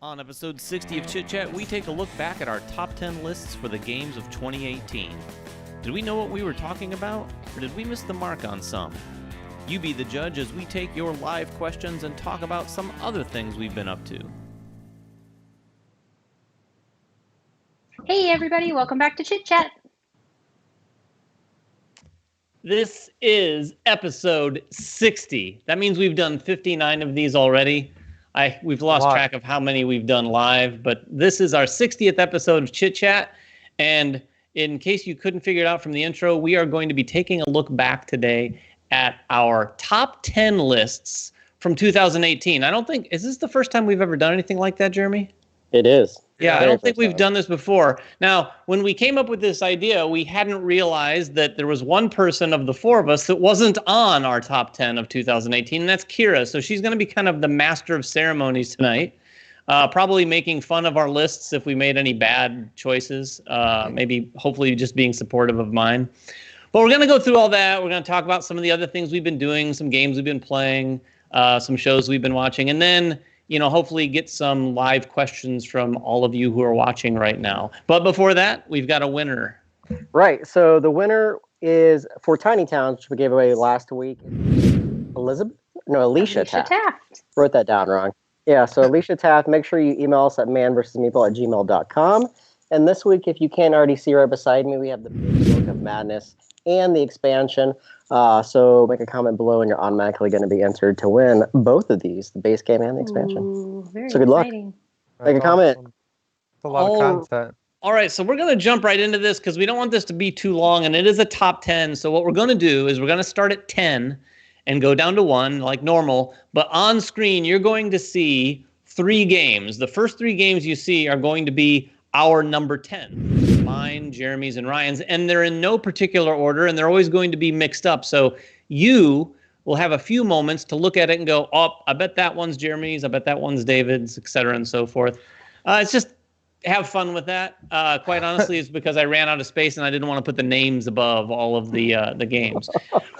On episode 60 of Chit Chat, we take a look back at our top 10 lists for the games of 2018. Did we know what we were talking about, or did we miss the mark on some? You be the judge as we take your live questions and talk about some other things we've been up to. Hey everybody, welcome back to Chit Chat. This is episode 60. That means we've done 59 of these already. We've lost track of how many we've done live, but this is our 60th episode of Chit Chat. And in case you couldn't figure it out from the intro, we are going to be taking a look back today at our top 10 lists from 2018. Is this the first time we've ever done anything like that, Jeremy? It is. Yeah, I don't think we've done this before. Now, when we came up with this idea, we hadn't realized that there was one person of the four of us that wasn't on our top 10 of 2018, and that's Kira. So she's going to be kind of the master of ceremonies tonight, probably making fun of our lists if we made any bad choices, maybe hopefully just being supportive of mine. But we're going to go through all that. We're going to talk about some of the other things we've been doing, some games we've been playing, some shows we've been watching, and then hopefully get some live questions from all of you who are watching right now. But before that, we've got a winner. Right. So the winner is for Tiny Towns, which we gave away last week. Alicia Taft. Wrote that down wrong. Yeah, so Alicia Taft, make sure you email us at manversusmeeple@gmail.com. And this week, if you can't already see right beside me, we have the Book of Madness and the expansion. So make a comment below and you're automatically going to be entered to win both of these, the base game and the expansion. Ooh, so good exciting. Luck. Make a comment. It's a lot of content. All right, so we're going to jump right into this because we don't want this to be too long, and it is a top 10. So what we're going to do is we're going to start at 10 and go down to 1 like normal. But on screen, you're going to see 3 games. The first 3 games you see are going to be our number 10. Mine, Jeremy's, and Ryan's. And they're in no particular order, and they're always going to be mixed up. So you will have a few moments to look at it and go, oh, I bet that one's Jeremy's, I bet that one's David's, et cetera, and so forth. It's just have fun with that. Quite honestly, it's because I ran out of space and I didn't want to put the names above all of the games.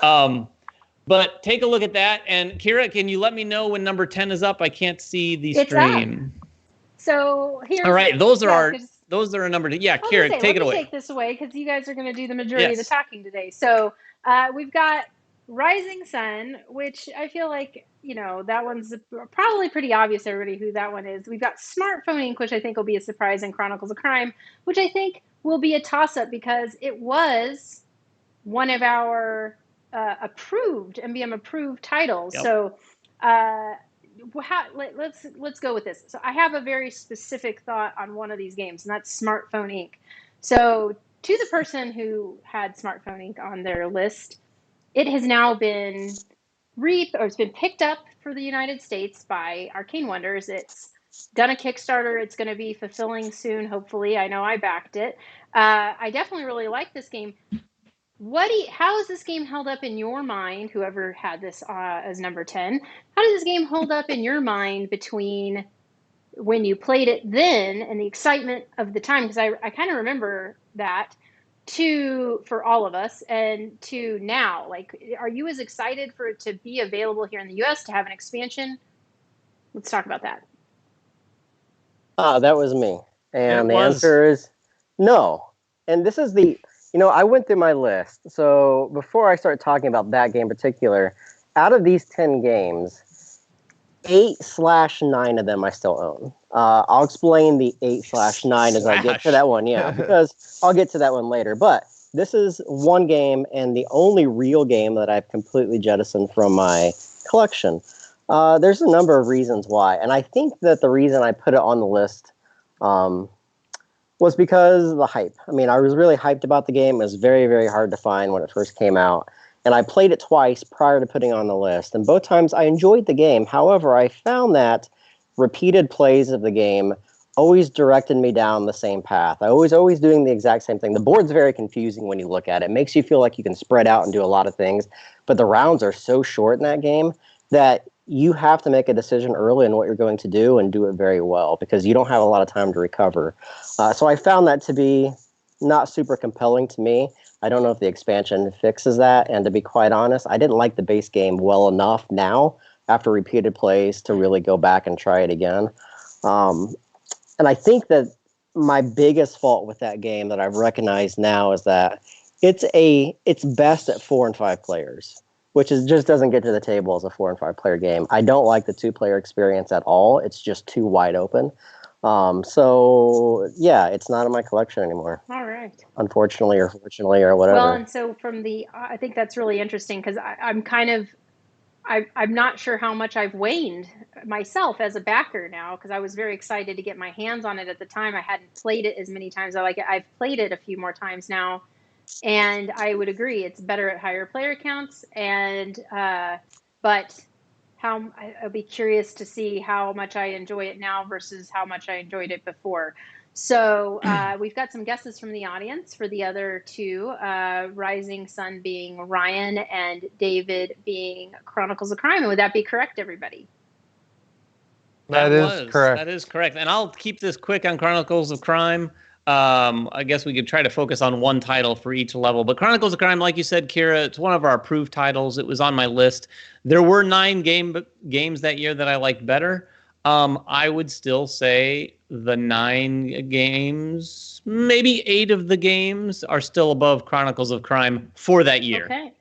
But take a look at that. And Kira, can you let me know when number 10 is up? I can't see the stream. So here's all right, those are a number. Yeah, Kira, take it away. Take this away because you guys are going to do the majority of the talking today. So we've got Rising Sun, which I feel like that one's probably pretty obvious to everybody who that one is. We've got Smartphone Inc., which I think will be a surprise, and Chronicles of Crime, which I think will be a toss-up because it was one of our approved MBM approved titles. Yep. So. Let's go with this. So I have a very specific thought on one of these games, and that's Smartphone Inc. So to the person who had Smartphone Inc. on their list, it has now been it's been picked up for the United States by Arcane Wonders. It's done a Kickstarter. It's going to be fulfilling soon, hopefully. I know I backed it. I definitely really like this game. How is this game held up in your mind, whoever had this as number 10? How does this game hold up in your mind between when you played it then and the excitement of the time? Because I kind of remember that, for all of us, and to now. Like, are you as excited for it to be available here in the U.S., to have an expansion? Let's talk about that. That was me. And the answer is no. And this is I went through my list. So before I start talking about that game in particular, out of these 10 games, 8/9 of them I still own. I'll explain the 8/9 as I get to that one, because I'll get to that one later. But this is one game and the only real game that I've completely jettisoned from my collection. There's a number of reasons why. And I think that the reason I put it on the list was because of the hype. I mean, I was really hyped about the game. It was very, very hard to find when it first came out. And I played it twice prior to putting it on the list. And both times I enjoyed the game. However, I found that repeated plays of the game always directed me down the same path. I was always doing the exact same thing. The board's very confusing when you look at it. It makes you feel like you can spread out and do a lot of things. But the rounds are so short in that game that you have to make a decision early on what you're going to do and do it very well because you don't have a lot of time to recover. So I found that to be not super compelling to me. I don't know if the expansion fixes that. And to be quite honest, I didn't like the base game well enough now after repeated plays to really go back and try it again. And I think that my biggest fault with that game that I've recognized now is that it's best at 4 and 5 players, which is just doesn't get to the table as a 4 and 5 player game. I don't like the 2-player experience at all. It's just too wide open. So yeah, it's not in my collection anymore. All right. Unfortunately or fortunately or whatever. Well, and so I think that's really interesting because I'm not sure how much I've waned myself as a backer now because I was very excited to get my hands on it at the time. I hadn't played it as many times. I've played it a few more times now, and I would agree it's better at higher player counts. But I'll be curious to see how much I enjoy it now versus how much I enjoyed it before. So we've got some guesses from the audience for the other two, Rising Sun being Ryan and David being Chronicles of Crime. And would that be correct, everybody? That is correct. That is correct. And I'll keep this quick on Chronicles of Crime. I guess we could try to focus on one title for each level. But Chronicles of Crime, like you said, Kira, it's one of our approved titles. It was on my list. There were 9 games that year that I liked better. I would still say the 9 games, maybe 8 of the games are still above Chronicles of Crime for that year. Okay.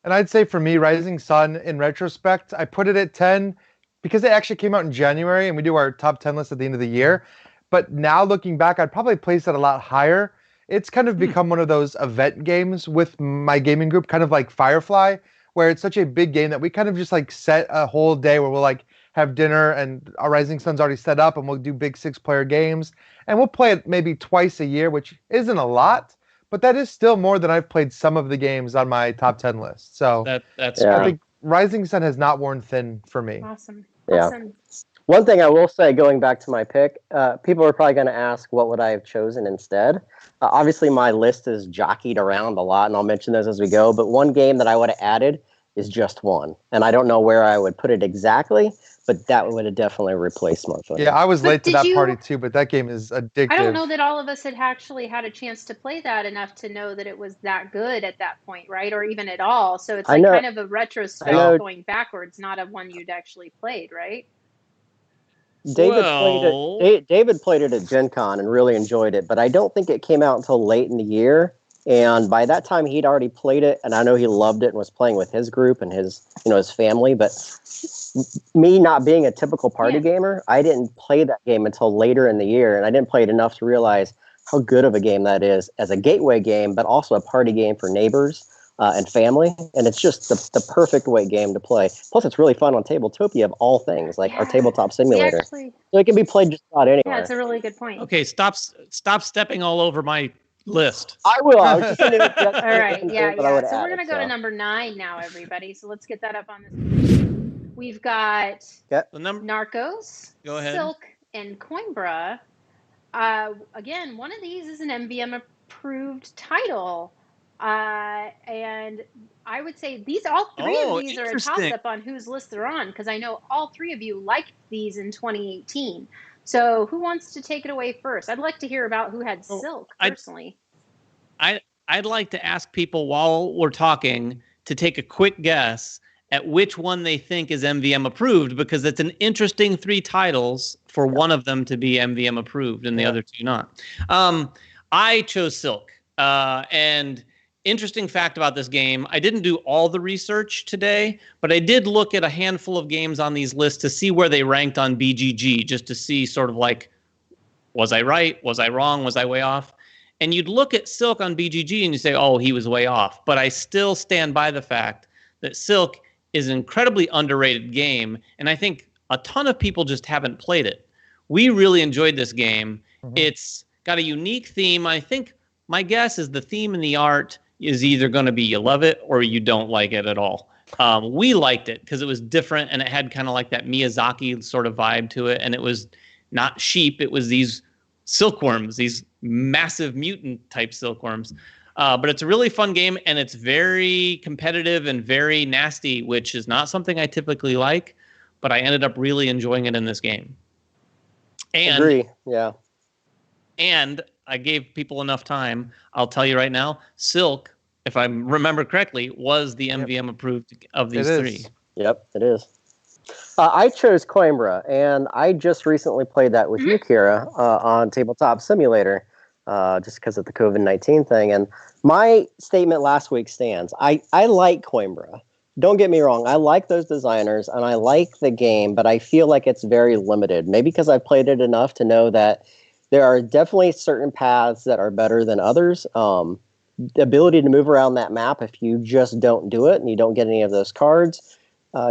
And I'd say for me, Rising Sun, in retrospect, I put it at 10 because it actually came out in January and we do our top 10 list at the end of the year. But now looking back, I'd probably place it a lot higher. It's kind of become one of those event games with my gaming group, kind of like Firefly, where it's such a big game that we kind of just like set a whole day where we'll like have dinner and our Rising Sun's already set up and we'll do big 6-player games. And we'll play it maybe twice a year, which isn't a lot, but that is still more than I've played some of the games on my top 10 list. So that's I think Rising Sun has not worn thin for me. Awesome. Yeah. Awesome. One thing I will say, going back to my pick, people are probably going to ask, what would I have chosen instead? Obviously, my list is jockeyed around a lot, and I'll mention those as we go. But one game that I would have added is Just One. And I don't know where I would put it exactly, but that would have definitely replaced Smartphone. Yeah, I was late to that party too, but that game is addictive. I don't know that all of us had actually had a chance to play that enough to know that it was that good at that point, right? Or even at all. So it's like kind of a retrospect going backwards, not a one you'd actually played, right? David played it at Gen Con and really enjoyed it, but I don't think it came out until late in the year. And by that time, he'd already played it, and I know he loved it and was playing with his group and his family. But me not being a typical party gamer, I didn't play that game until later in the year, and I didn't play it enough to realize how good of a game that is as a gateway game, but also a party game for neighbors and family. And it's just the perfect way game to play. Plus, it's really fun on Tabletopia of all things, like our tabletop simulator. So it can be played just about anywhere. Yeah, it's a really good point. Okay, stop stepping all over my list. I will. I was just all right. Yeah. So we're gonna go to number 9 now, everybody. So let's get that up on this. We've got Narcos, Go ahead. Silk, and Coimbra. Again, one of these is an MVM approved title. And I would say all three of these are a toss-up on whose list they're on, because I know all 3 of you liked these in 2018. So who wants to take it away first? I'd like to hear about who had Silk, personally. I'd like to ask people while we're talking to take a quick guess at which one they think is MVM approved, because it's an interesting 3 titles for one of them to be MVM approved and the other 2 not. I chose Silk. And interesting fact about this game, I didn't do all the research today, but I did look at a handful of games on these lists to see where they ranked on BGG, just to see sort of like, was I right? Was I wrong? Was I way off? And you'd look at Silk on BGG and you say, oh, he was way off. But I still stand by the fact that Silk is an incredibly underrated game, and I think a ton of people just haven't played it. We really enjoyed this game. Mm-hmm. It's got a unique theme. I think my guess is the theme and the art is either going to be you love it or you don't like it at all. We liked it because it was different and it had kind of like that Miyazaki sort of vibe to it. And it was not sheep. It was these silkworms, these massive mutant type silkworms. But it's a really fun game and it's very competitive and very nasty, which is not something I typically like, but I ended up really enjoying it in this game. And, agree. Yeah. And I gave people enough time. I'll tell you right now, Silk, if I remember correctly, was the MVM approved of these 3. Yep, it is. I chose Coimbra, and I just recently played that with you, Kira, on Tabletop Simulator, just because of the COVID-19 thing. And my statement last week stands. I like Coimbra. Don't get me wrong. I like those designers, and I like the game, but I feel like it's very limited. Maybe because I've played it enough to know that there are definitely certain paths that are better than others. The ability to move around that map, if you just don't do it and you don't get any of those cards,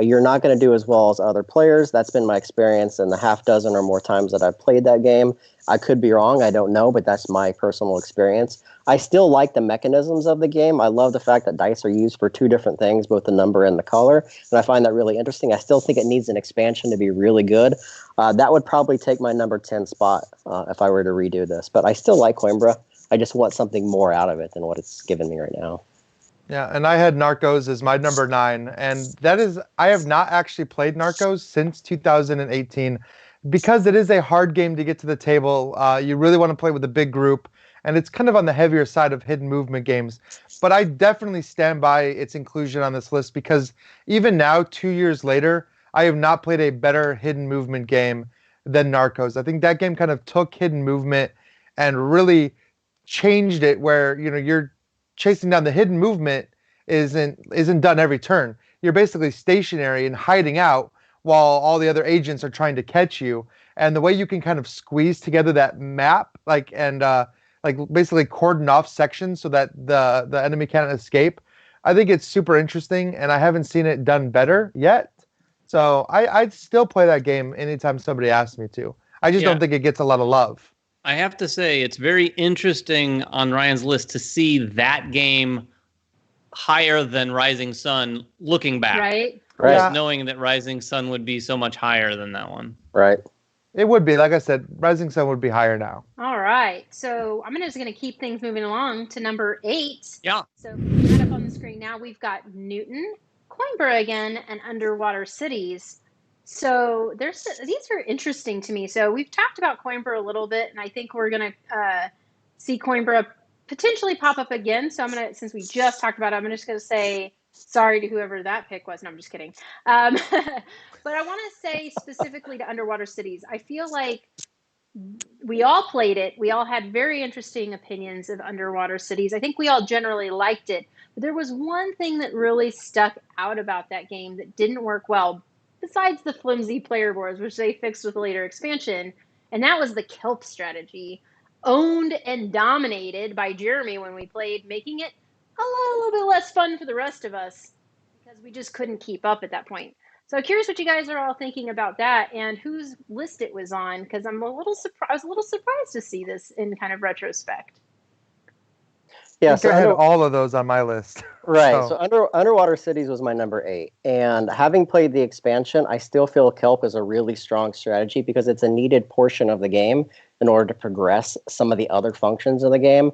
you're not going to do as well as other players. That's been my experience in the half dozen or more times that I've played that game. I could be wrong. I don't know, but that's my personal experience. I still like the mechanisms of the game. I love the fact that dice are used for two different things, both the number and the color, and I find that really interesting. I still think it needs an expansion to be really good. That would probably take my number 10 spot if I were to redo this, but I still like Coimbra. I just want something more out of it than what it's given me right now. Yeah, and I had Narcos as my number 9, and that is, I have not actually played Narcos since 2018 because it is a hard game to get to the table. You really want to play with a big group, and it's kind of on the heavier side of hidden movement games. But I definitely stand by its inclusion on this list because even now, 2 years later, I have not played a better hidden movement game than Narcos. I think that game kind of took hidden movement and really changed it where, you're chasing down the hidden movement isn't done every turn. You're basically stationary and hiding out while all the other agents are trying to catch you. And the way you can kind of squeeze together that map, and basically cordon off sections so that the enemy can't escape, I think it's super interesting, and I haven't seen it done better yet. So I'd still play that game anytime somebody asks me to. I just don't think it gets a lot of love. I have to say, it's very interesting on Ryan's list to see that game higher than Rising Sun looking back. Right. Just knowing that Rising Sun would be so much higher than that one. Right. It would be. Like I said, Rising Sun would be higher now. All right. So I'm just going to keep things moving along to number 8. Yeah. So right up on the screen now, we've got Newton, Coimbra again, and Underwater Cities. So these are interesting to me. So we've talked about Coimbra a little bit, and I think we're going to see Coimbra potentially pop up again. So since we just talked about it, I'm just going to say sorry to whoever that pick was. No, I'm just kidding. But I want to say specifically to Underwater Cities, I feel like we all played it. We all had very interesting opinions of Underwater Cities. I think we all generally liked it. But there was one thing that really stuck out about that game that didn't work well, besides the flimsy player boards, which they fixed with a later expansion, and that was the kelp strategy, owned and dominated by Jeremy when we played, making it a little bit less fun for the rest of us because we just couldn't keep up at that point. So I'm curious what you guys are all thinking about that and whose list it was on, because I was a little surprised to see this in kind of retrospect. Yeah, so I had all of those on my list. Right. So Underwater Cities was my number 8. And having played the expansion, I still feel kelp is a really strong strategy because it's a needed portion of the game in order to progress some of the other functions of the game.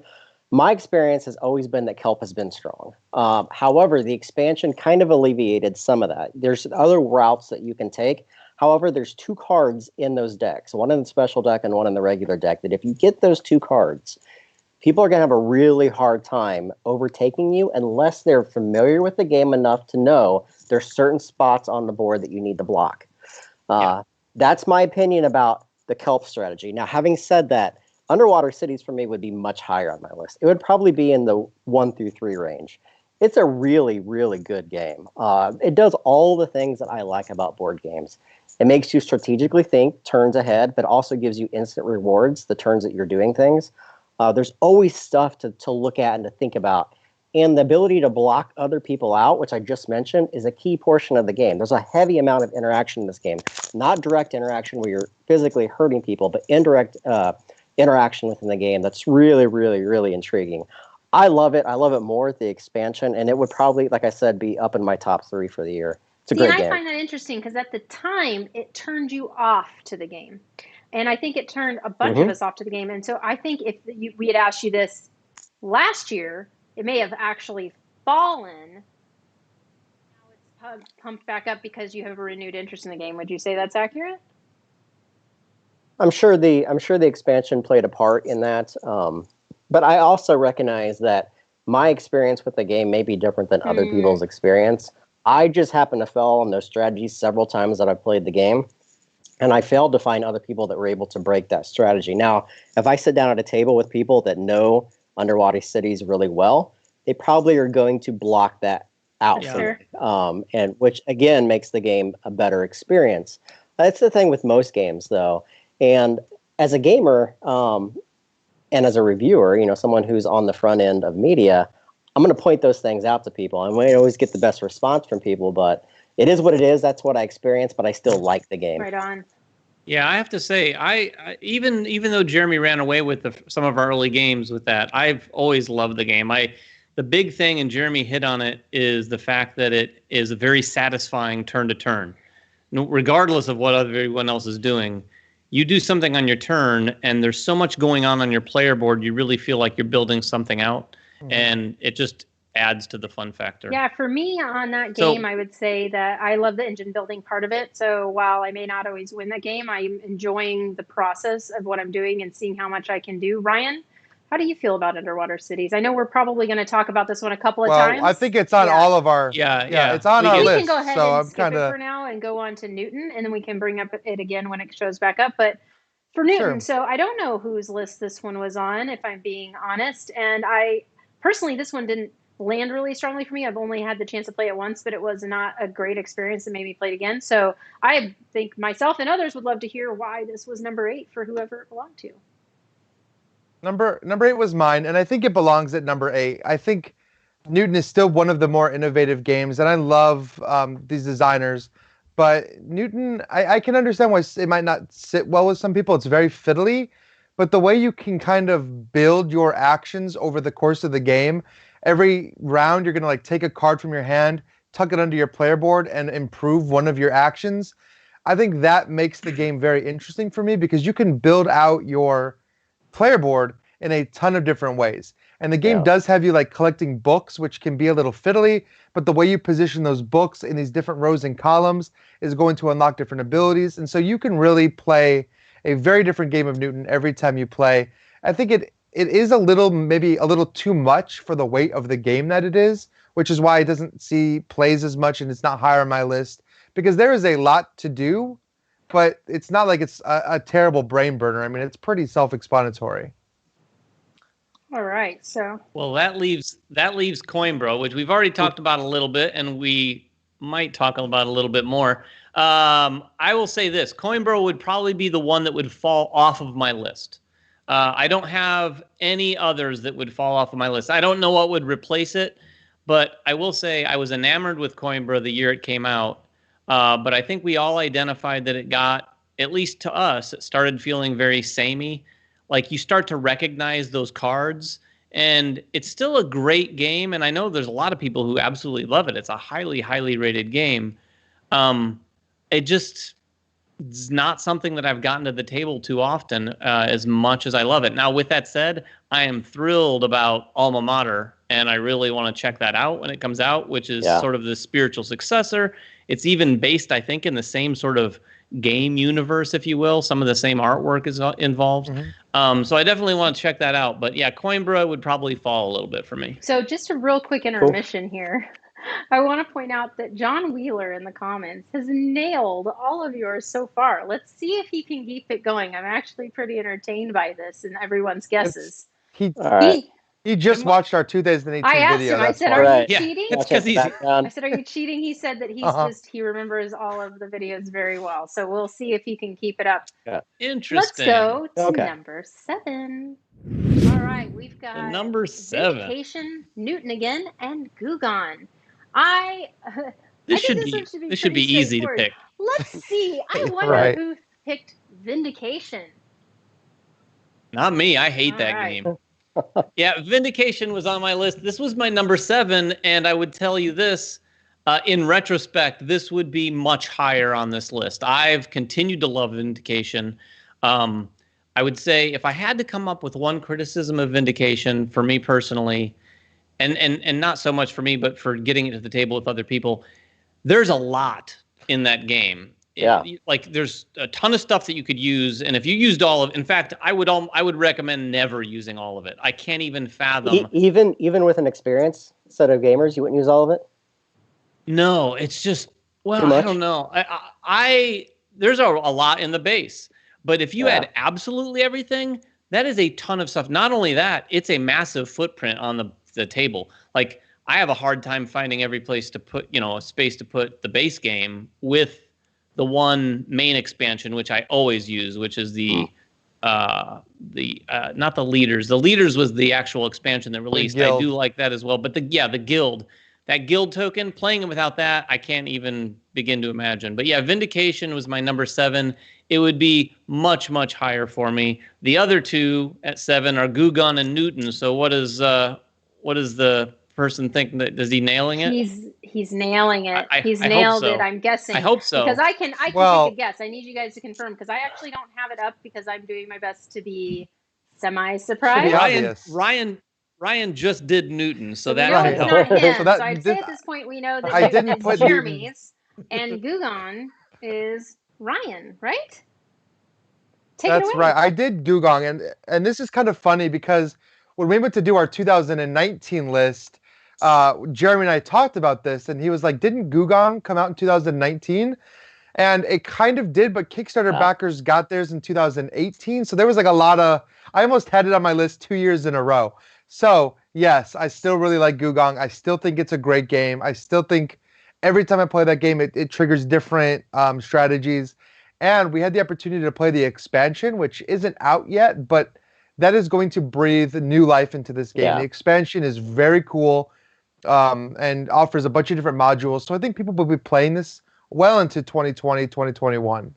My experience has always been that kelp has been strong. However, the expansion kind of alleviated some of that. There's other routes that you can take. However, there's 2 cards in those decks, one in the special deck and one in the regular deck, that if you get those 2 cards, people are going to have a really hard time overtaking you unless they're familiar with the game enough to know there's certain spots on the board that you need to block. That's my opinion about the kelp strategy. Now, having said that, Underwater Cities for me would be much higher on my list. It would probably be in the 1 through 3 range. It's a really, really good game. It does all the things that I like about board games. It makes you strategically think turns ahead, but also gives you instant rewards the turns that you're doing things. There's always stuff to look at and to think about. And the ability to block other people out, which I just mentioned, is a key portion of the game. There's a heavy amount of interaction in this game. Not direct interaction where you're physically hurting people, but indirect interaction within the game. That's really, really, really intriguing. I love it. I love it more at the expansion, and it would probably, like I said, be up in my top 3 for the year. It's a great game. I find that interesting because at the time, it turned you off to the game. And I think it turned a bunch of us off to the game. And so I think if we had asked you this last year, it may have actually fallen. Now it's pumped back up because you have a renewed interest in the game. Would you say that's accurate? I'm sure the expansion played a part in that. But I also recognize that my experience with the game may be different than other people's experience. I just happened to fall on those strategies several times that I played the game. And I failed to find other people that were able to break that strategy. Now, if I sit down at a table with people that know underwater cities really well, they probably are going to block that out for me. And which, again, makes the game a better experience. That's the thing with most games, though. And as a gamer and as a reviewer, someone who's on the front end of media, I'm going to point those things out to people. I might always get the best response from people, but it is what it is. That's what I experienced, but I still like the game. Right on. Yeah, I have to say, I even though Jeremy ran away with some of our early games with that, I've always loved the game. The big thing, and Jeremy hit on it, is the fact that it is a very satisfying turn to turn. Regardless of what everyone else is doing, you do something on your turn, and there's so much going on your player board, you really feel like you're building something out, and it just adds to the fun factor. Yeah, for me on that game, I would say that I love the engine building part of it. So while I may not always win that game, I'm enjoying the process of what I'm doing and seeing how much I can do. Ryan, how do you feel about underwater cities? I know we're probably going to talk about this one a couple of times. I think it's on all of our. Yeah. It's on our list. We can go ahead and skip it for now and go on to Newton, and then we can bring up it again when it shows back up. But for Newton, so I don't know whose list this one was on, if I'm being honest. And I personally, this one didn't land really strongly for me. I've only had the chance to play it once, but it was not a great experience that made me play it again. So I think myself and others would love to hear why this was number 8 for whoever it belonged to. Number 8 was mine, and I think it belongs at number 8. I think Newton is still one of the more innovative games, and I love these designers. But Newton, I can understand why it might not sit well with some people. It's very fiddly, but the way you can kind of build your actions over the course of the game, every round you're going to take a card from your hand, tuck it under your player board, and improve one of your actions. I think that makes the game very interesting for me because you can build out your player board in a ton of different ways. And the game does have you collecting books, which can be a little fiddly, but the way you position those books in these different rows and columns is going to unlock different abilities. And so you can really play a very different game of Newton every time you play. I think it is maybe a little too much for the weight of the game that it is, which is why it doesn't see plays as much and it's not higher on my list, because there is a lot to do, but it's not like it's a terrible brain burner. I mean, it's pretty self-explanatory. All right, so. Well, that leaves Coinbro, which we've already talked about a little bit, and we might talk about a little bit more. I will say this: Coinbro would probably be the one that would fall off of my list. I don't have any others that would fall off of my list. I don't know what would replace it, but I will say I was enamored with Coinbro the year it came out. But I think we all identified that it got, at least to us, it started feeling very samey. Like you start to recognize those cards, and it's still a great game. And I know there's a lot of people who absolutely love it. It's a highly, highly rated game. It just is not something that I've gotten to the table too often, as much as I love it. Now, with that said, I am thrilled about Alma Mater, and I really want to check that out when it comes out, which is sort of the spiritual successor. It's even based, I think, in the same sort of game universe, if you will. Some of the same artwork is involved. Mm-hmm. So I definitely want to check that out. But yeah, Coinbro would probably fall a little bit for me. So just a real quick intermission here. I want to point out that John Wheeler in the comments has nailed all of yours so far. Let's see if he can keep it going. I'm actually pretty entertained by this and everyone's guesses. He just watched our 2018 video. I asked him, I said, are you cheating? It's because I said, are you cheating? He said that he remembers all of the videos very well. So we'll see if he can keep it up. Yeah. Interesting. Let's go to number 7. All right, we've got number 7. Vindication, Newton again, and Gugon. This should be easy to pick. Let's see. I wonder who picked Vindication. Not me. I hate that game. Yeah, Vindication was on my list. This was my number 7, and I would tell you this, in retrospect, this would be much higher on this list. I've continued to love Vindication. I would say if I had to come up with one criticism of Vindication for me personally, and not so much for me, but for getting it to the table with other people, there's a lot in that game. Yeah. There's a ton of stuff that you could use, and if you used all of, in fact, I would recommend never using all of it. I can't even fathom. Even with an experienced set of gamers, you wouldn't use all of it? No, it's just, well, Too much? I don't know. There's a lot in the base, but if you add absolutely everything, that is a ton of stuff. Not only that, it's a massive footprint on the table. Like, I have a hard time finding every place to put, a space to put the base game with the one main expansion, which I always use, which is not the leaders. The leaders was the actual expansion that released. I do like that as well. But the guild, that guild token, playing it without that, I can't even begin to imagine. But yeah, Vindication was my number 7. It would be much, much higher for me. The other two at 7 are Gugon and Newton. So what does the person think? Is he nailing it? He's nailing it. He's I nailed hope so. it. I'm guessing. I hope so. Because I can take a guess. I need you guys to confirm because I actually don't have it up because I'm doing my best to be semi-surprised. Ryan just did Newton, so that right. It's not him. So I'd say at this point we know that I didn't put Jeremy's and Gugon is Ryan, right? That's right. I did Gugong, and this is kind of funny because when we went to do our 2019 list, Jeremy and I talked about this, and he was like, "Didn't Gugong come out in 2019?" And it kind of did, but Kickstarter backers got theirs in 2018. So there was like a lot of. I almost had it on my list 2 years in a row. So yes, I still really like Gugong. I still think it's a great game. I still think every time I play that game, it triggers different strategies. And we had the opportunity to play the expansion, which isn't out yet, but that is going to breathe new life into this game. Yeah. The expansion is very cool and offers a bunch of different modules. So I think people will be playing this well into 2020, 2021.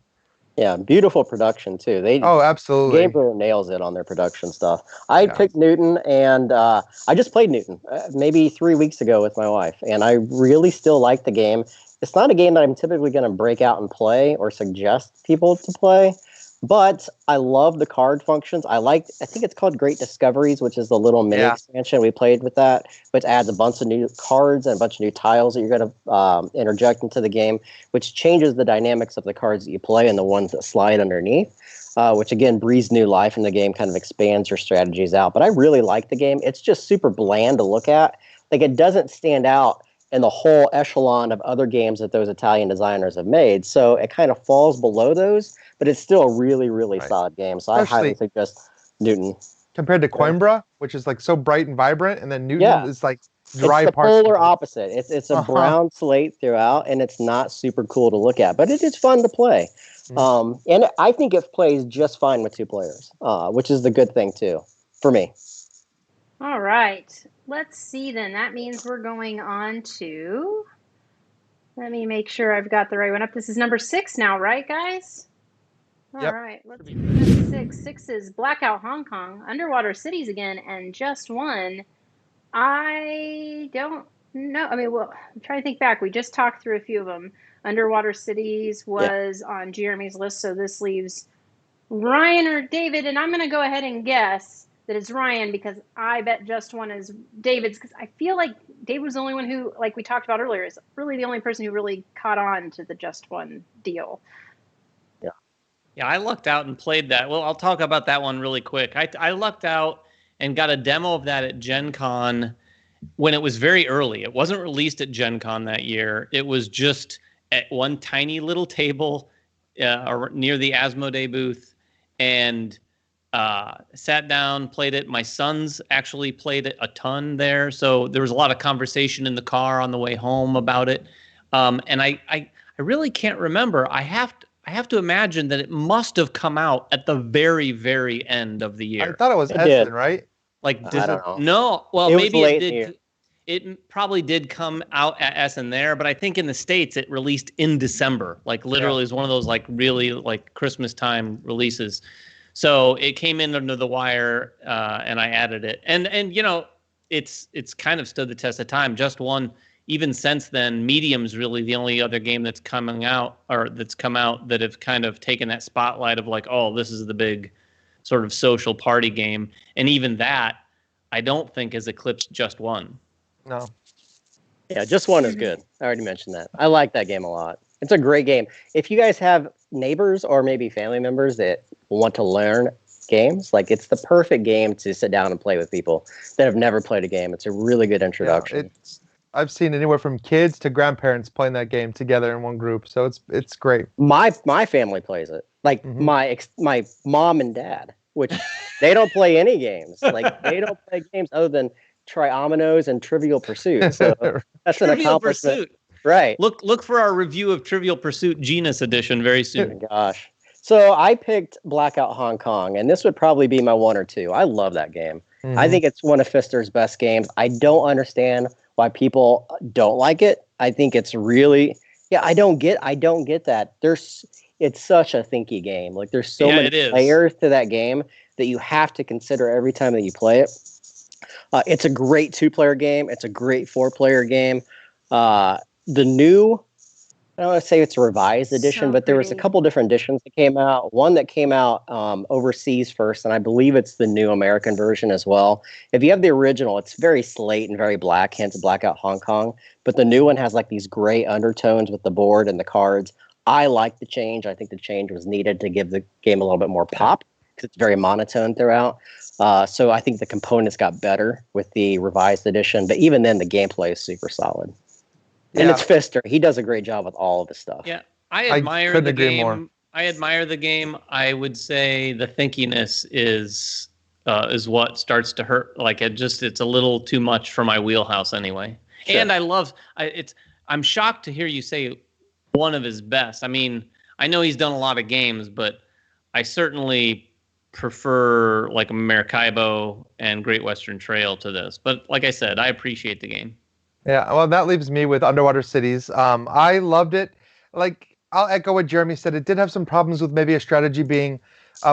Yeah, beautiful production too. Absolutely. Gabriel nails it on their production stuff. I picked Newton, and I just played Newton maybe 3 weeks ago with my wife, and I really still like the game. It's not a game that I'm typically going to break out and play or suggest people to play, but I love the card functions. I think it's called Great Discoveries, which is the little mini expansion. We played with that, which adds a bunch of new cards and a bunch of new tiles that you're going to interject into the game, which changes the dynamics of the cards that you play and the ones that slide underneath, which again breathes new life in the game, kind of expands your strategies out. But I really like the game. It's just super bland to look at. Like, it doesn't stand out in the whole echelon of other games that those Italian designers have made. So it kind of falls below those, but it's still a really, really solid game. So especially I highly suggest Newton. Compared to Coimbra, which is like so bright and vibrant, and then Newton is like dry. It's the polar opposite. It's a brown slate throughout, and it's not super cool to look at, but it is fun to play. And I think it plays just fine with 2 players, which is the good thing too, for me. All right. Let's see then. That means we're going on to, let me make sure I've got the right one up. This is number 6 now, right, guys? All right. Let's see. Number 6. 6 is Blackout Hong Kong, Underwater Cities again, and Just One. I don't know. I mean, well, I'm trying to think back. We just talked through a few of them. Underwater Cities was on Jeremy's list, so this leaves Ryan or David, and I'm going to go ahead and guess that it's Ryan because I bet Just One is David's because I feel like David was the only one who, like we talked about earlier, is really the only person who really caught on to the Just One deal. Yeah, I lucked out and played that. Well, I'll talk about that one really quick. I lucked out and got a demo of that at Gen Con when it was very early. It wasn't released at Gen Con that year. It was just at one tiny little table near the Asmodee booth, and sat down, played it. My sons actually played it a ton there, so there was a lot of conversation in the car on the way home about it. And I really can't remember. I have to imagine that it must have come out at the very, very end of the year. I thought it was Essen, right? Like, I don't know. No, well, maybe it did. It probably did come out at Essen there, but I think in the States it released in December. Like, literally is one of those like really like Christmas time releases. So it came in under the wire, and I added it. And it's kind of stood the test of time. Just One, even since then, Medium's really the only other game that's coming out or that's come out that have kind of taken that spotlight of like, oh, this is the big sort of social party game. And even that, I don't think has eclipsed Just One. No. Yeah, Just One is good. I already mentioned that. I like that game a lot. It's a great game. If you guys have neighbors or maybe family members that want to learn games, like, it's the perfect game to sit down and play with people that have never played a game. It's a really good introduction. I've seen anywhere from kids to grandparents playing that game together in one group, so it's great. My family plays it. Like my mom and dad, which they don't play any games. Like they don't play games other than Triominoes and Trivial Pursuit. So that's an accomplishment. Pursuit. Right. Look for our review of Trivial Pursuit Genus Edition very soon. Oh, gosh. So I picked Blackout Hong Kong, and this would probably be my 1 or 2. I love that game. I think it's one of Pfister's best games. I don't understand why people don't like it. I think it's really, I don't get that. It's such a thinky game. Like there's so many layers to that game that you have to consider every time that you play it. It's a great 2-player game. It's a great 4-player game. The new, I don't want to say it's a revised edition, but there was a couple different editions that came out. One that came out overseas first, and I believe it's the new American version as well. If you have the original, it's very slate and very black, hence Blackout Hong Kong. But the new one has like these gray undertones with the board and the cards. I like the change. I think the change was needed to give the game a little bit more pop because it's very monotone throughout. So I think the components got better with the revised edition. But even then, the gameplay is super solid. And it's Pfister. He does a great job with all of his stuff. Yeah, I admire the game. More. I admire the game. I would say the thinkiness is what starts to hurt. Like it's a little too much for my wheelhouse anyway. Sure. And I'm shocked to hear you say one of his best. I mean, I know he's done a lot of games, but I certainly prefer like Maracaibo and Great Western Trail to this. But like I said, I appreciate the game. Yeah, well, that leaves me with Underwater Cities. I loved it. Like, I'll echo what Jeremy said. It did have some problems with maybe a strategy being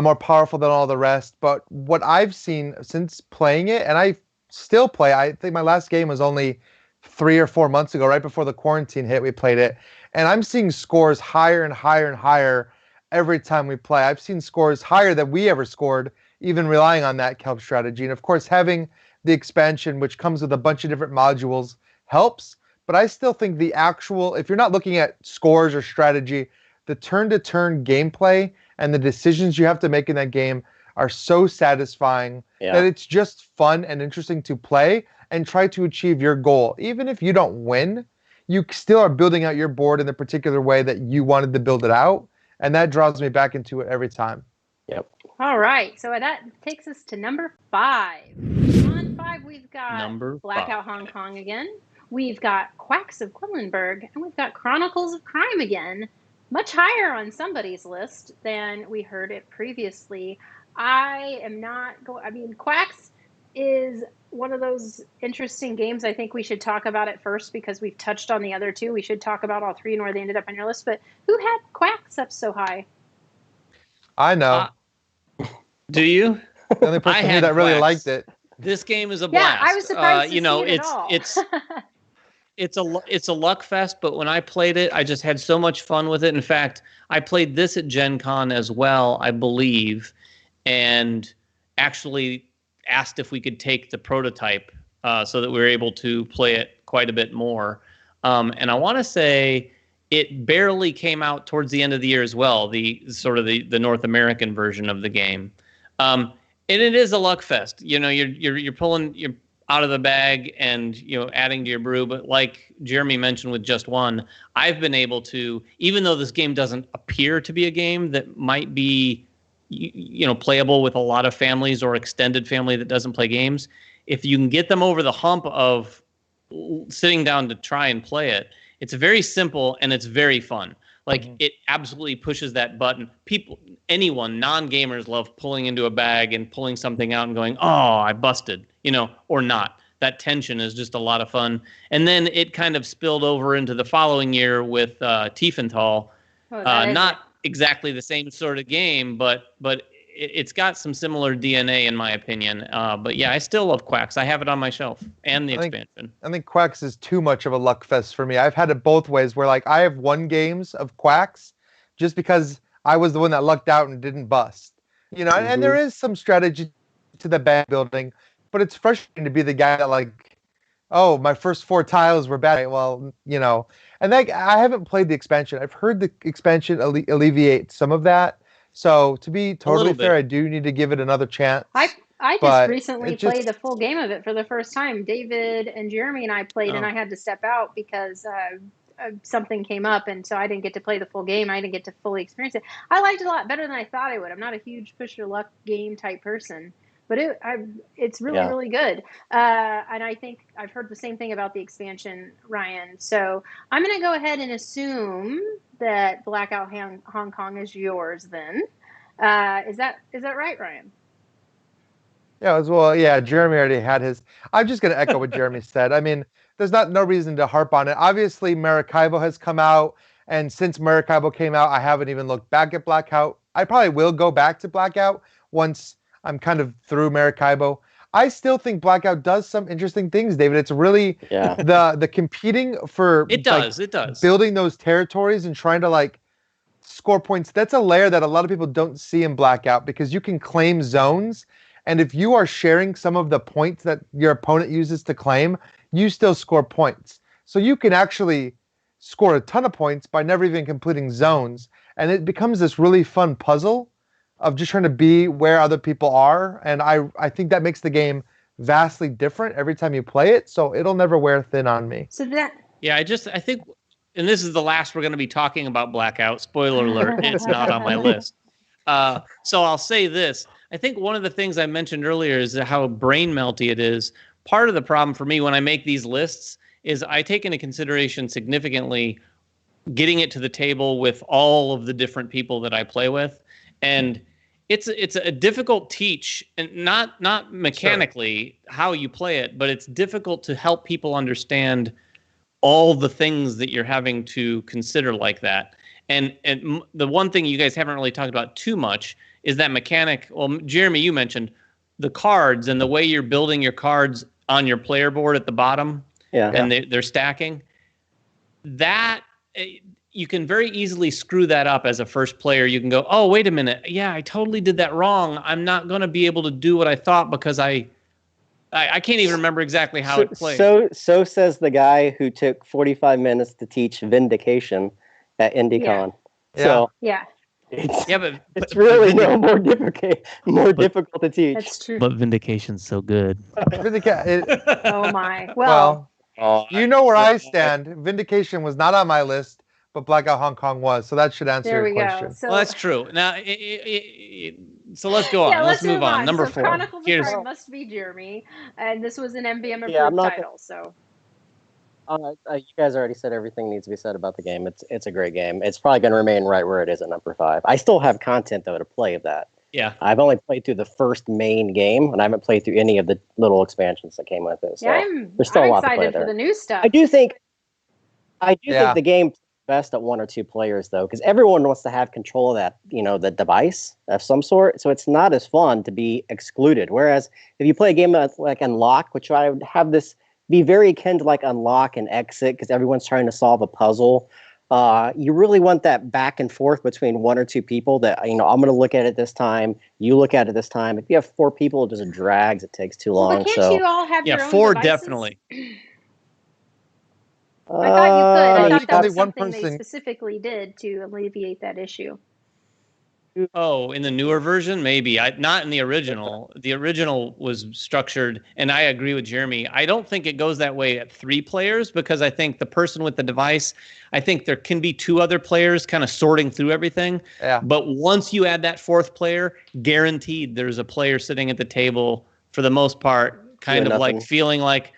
more powerful than all the rest. But what I've seen since playing it, and I still play, I think my last game was only 3 or 4 months ago, right before the quarantine hit, we played it. And I'm seeing scores higher and higher and higher every time we play. I've seen scores higher than we ever scored, even relying on that kelp strategy. And of course, having the expansion, which comes with a bunch of different modules, helps, but I still think the actual, if you're not looking at scores or strategy, the turn-to-turn gameplay and the decisions you have to make in that game are so satisfying that it's just fun and interesting to play and try to achieve your goal. Even if you don't win, you still are building out your board in the particular way that you wanted to build it out, and that draws me back into it every time. Yep. All right, so that takes us to number 5. On 5, we've got Blackout Hong Kong again. We've got Quacks of Quedlinburg, and we've got Chronicles of Crime again. Much higher on somebody's list than we heard it previously. I mean, Quacks is one of those interesting games. I think we should talk about it first because we've touched on the other 2. We should talk about all 3 and where they ended up on your list. But who had Quacks up so high? I know. Do you? The only person here that really liked it. This game is a blast. Yeah, I was surprised to see it at all. It's a luck fest, but when I played it, I just had so much fun with it. In fact, I played this at Gen Con as well, I believe, and actually asked if we could take the prototype so that we were able to play it quite a bit more. And I want to say it barely came out towards the end of the year as well, the North American version of the game. And it is a luck fest. You know, you're pulling out of the bag and, adding to your brew. But like Jeremy mentioned with Just One, I've been able to, even though this game doesn't appear to be a game that might be, playable with a lot of families or extended family that doesn't play games, if you can get them over the hump of sitting down to try and play it, it's very simple and it's very fun. Like, it absolutely pushes that button. Anyone, non-gamers love pulling into a bag and pulling something out and going, oh, I busted, or not. That tension is just a lot of fun. And then it kind of spilled over into the following year with Tiefenthal. Not exactly the same sort of game, but it's got some similar DNA in my opinion. But yeah, I still love Quacks. I have it on my shelf and the expansion. I think Quacks is too much of a luck fest for me. I've had it both ways where I have won games of Quacks just because I was the one that lucked out and didn't bust. And there is some strategy to the bag building, but it's frustrating to be the guy that oh, my first 4 tiles were bad. Well, and I haven't played the expansion. I've heard the expansion alleviate some of that. So to be totally fair, I do need to give it another chance. I just But recently it just played the full game of it for the first time. David and Jeremy and I played, and I had to step out because something came up, and so I didn't get to play the full game. I didn't get to fully experience it. I liked it a lot better than I thought I would. I'm not a huge push your luck game type person, but it's really, really good. And I think I've heard the same thing about the expansion, Ryan. So I'm going to go ahead and assume that Blackout Hong Kong is yours then. Is that right, Ryan? Yeah, as well. Yeah, Jeremy already had his. I'm just going to echo what Jeremy said. I mean, there's no reason to harp on it. Obviously, Maracaibo has come out, and since Maracaibo came out, I haven't even looked back at Blackout. I probably will go back to Blackout once I'm kind of through Maracaibo. I still think Blackout does some interesting things, David. It's really the competing for it does building those territories and trying to like score points. That's a layer that a lot of people don't see in Blackout because you can claim zones. And if you are sharing some of the points that your opponent uses to claim, you still score points. So you can actually score a ton of points by never even completing zones. And it becomes this really fun puzzle of just trying to be where other people are. And I think that makes the game vastly different every time you play it. So it'll never wear thin on me. So that... Yeah, I think, and this is the last we're going to be talking about Blackout. Spoiler alert, it's not on my list. So I'll say this. I think one of the things I mentioned earlier is how brain melty it is. Part of the problem for me when I make these lists is I take into consideration significantly getting it to the table with all of the different people that I play with. And it's a difficult teach, and not mechanically how you play it, but it's difficult to help people understand all the things that you're having to consider like that. And the one thing you guys haven't really talked about too much is that mechanic. Well, Jeremy, you mentioned the cards and the way you're building your cards on your player board at the bottom. Yeah. And they're stacking. That you can very easily screw that up as a first player. You can go, oh, wait a minute. Yeah, I totally did that wrong. I'm not going to be able to do what I thought because I can't even remember exactly how it played. So says the guy who took 45 minutes to teach Vindication at IndieCon. Yeah. So yeah. It's really more difficult to teach. That's true. But Vindication's so good. Oh my. Well, you know where I stand. Vindication was not on my list, but Blackout Hong Kong was. So that should answer your question. So, well, that's true. Now, so let's go on. Yeah, let's move on. Number 4. Chronicle of the Card must be Jeremy, and this was an MVM approved title. So. You guys already said everything needs to be said about the game. It's a great game. It's probably going to remain right where it is at number 5. I still have content though to play of that. Yeah, I've only played through the first main game, and I haven't played through any of the little expansions that came with it. So there's still a lot to play excited for the new stuff. I do think the game plays best at 1 or 2 players though, because everyone wants to have control of that, the device of some sort. So it's not as fun to be excluded. Whereas if you play a game like Unlock, which I would have this be very akin to like Unlock and Exit because everyone's trying to solve a puzzle. You really want that back and forth between 1 or 2 people that, I'm going to look at it this time, you look at it this time. If you have 4 people, it just drags. It takes too long. But can't you all have your own 4 devices? Definitely. I thought you could. I thought that was one something they person- specifically did to alleviate that issue. Oh, in the newer version, maybe. Not in the original. The original was structured, and I agree with Jeremy. I don't think it goes that way at 3 players because I think the person with the device, I think there can be 2 other players kind of sorting through everything. Yeah. But once you add that 4th player, guaranteed there's a player sitting at the table for the most part, kind of like feeling like,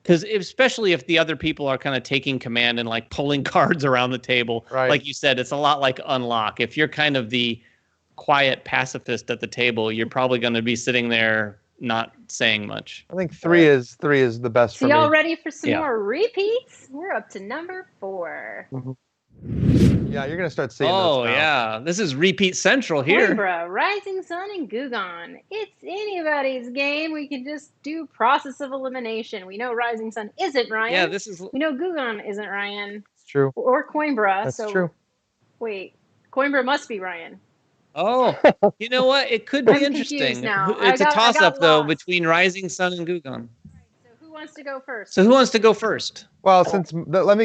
because especially if the other people are kind of taking command and like pulling cards around the table, right. Like you said, it's a lot like Unlock. If you're kind of the quiet pacifist at the table, you're probably going to be sitting there not saying much. I think 3 is the best for me. So y'all ready for some more repeats? We're up to number 4. Mm-hmm. Yeah, you're going to start seeing this now. Yeah. This is repeat central here. Coimbra, Rising Sun, and Gugon. It's anybody's game. We can just do process of elimination. We know Rising Sun isn't Ryan. Yeah, We know Gugon isn't Ryan. It's true. Or Coimbra. That's true. Wait, Coimbra must be Ryan. Oh, you know what? It could be I'm interesting. confused now. It's a toss-up, though, lost. between Rising Sun and Gugon. So who wants to go first? Well,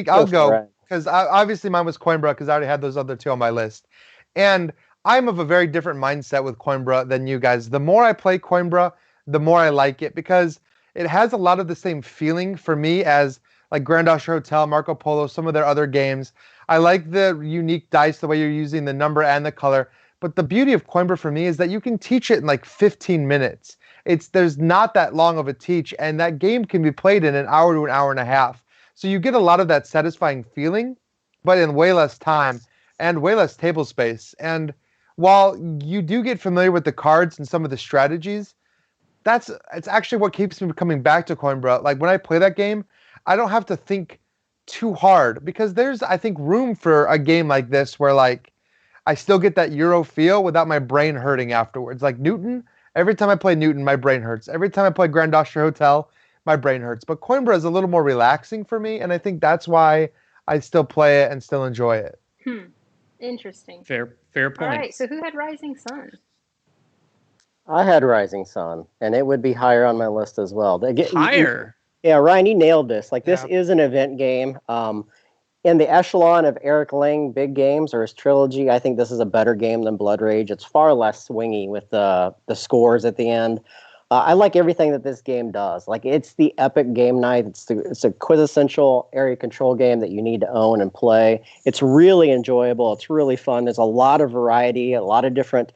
I'll go because obviously mine was Coimbra because I already had those other 2 on my list, and I'm of a very different mindset with Coimbra than you guys. The more I play Coimbra, the more I like it, because it has a lot of the same feeling for me as like Grand Austria Hotel, Marco Polo, some of their other games. I like the unique dice, the way you're using the number and the color. But the beauty of Coimbra for me is that you can teach it in like 15 minutes. There's not that long of a teach, and that game can be played in an hour to an hour and a half. So you get a lot of that satisfying feeling, but in way less time and way less table space. And while you do get familiar with the cards and some of the strategies, it's actually what keeps me coming back to Coimbra. Like when I play that game, I don't have to think too hard, because there's, I think, room for a game like this where like I still get that Euro feel without my brain hurting afterwards. Like Newton, every time I play Newton, my brain hurts. Every time I play Grand Austria Hotel, my brain hurts. But Coimbra is a little more relaxing for me, and I think that's why I still play it and still enjoy it. Interesting. Fair point. All right, so who had Rising Sun? I had Rising Sun, and it would be higher on my list as well. Higher? Yeah, Ryan, you nailed this. Like, this is an event game. In the echelon of Eric Lang big games or his trilogy, I think this is a better game than Blood Rage. It's far less swingy with the scores at the end. I like everything that this game does. Like, it's the epic game night. It's a quintessential area control game that you need to own and play. It's really enjoyable. It's really fun. There's a lot of variety, a lot of different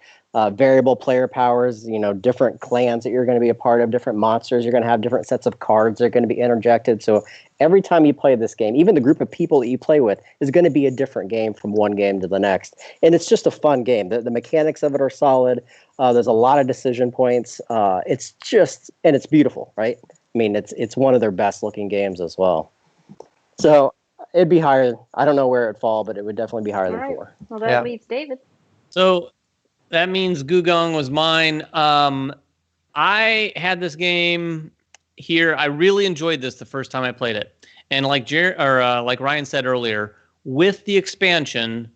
variable player powers, different clans that you're going to be a part of, different monsters. You're going to have different sets of cards that are going to be interjected. So every time you play this game, even the group of people that you play with is going to be a different game from one game to the next. And it's just a fun game. The mechanics of it are solid. There's a lot of decision points. It's beautiful, right? I mean, it's one of their best looking games as well. So it'd be higher. I don't know where it'd fall, but it would definitely be higher than 4. Well, that leaves David. So that means Gugong was mine. I had this game here. I really enjoyed this the first time I played it. And like Ryan said earlier, with the expansion,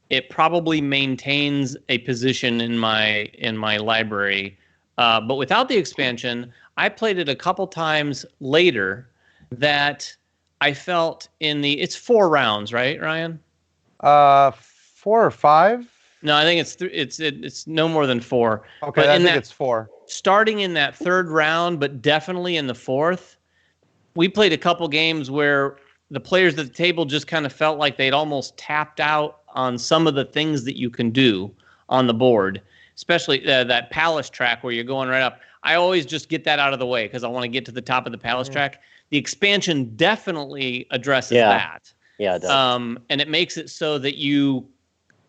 it probably maintains a position in my library. But without the expansion, I played it a couple times later that I felt it's 4 rounds, right, Ryan? 4 or 5? No, I think it's no more than 4. Okay, but I think it's 4. Starting in that 3rd round, but definitely in the 4th, we played a couple games where the players at the table just kind of felt like they'd almost tapped out on some of the things that you can do on the board, especially that palace track where you're going right up. I always just get that out of the way because I want to get to the top of the palace track. The expansion definitely addresses that. Yeah, it does. And it makes it so that you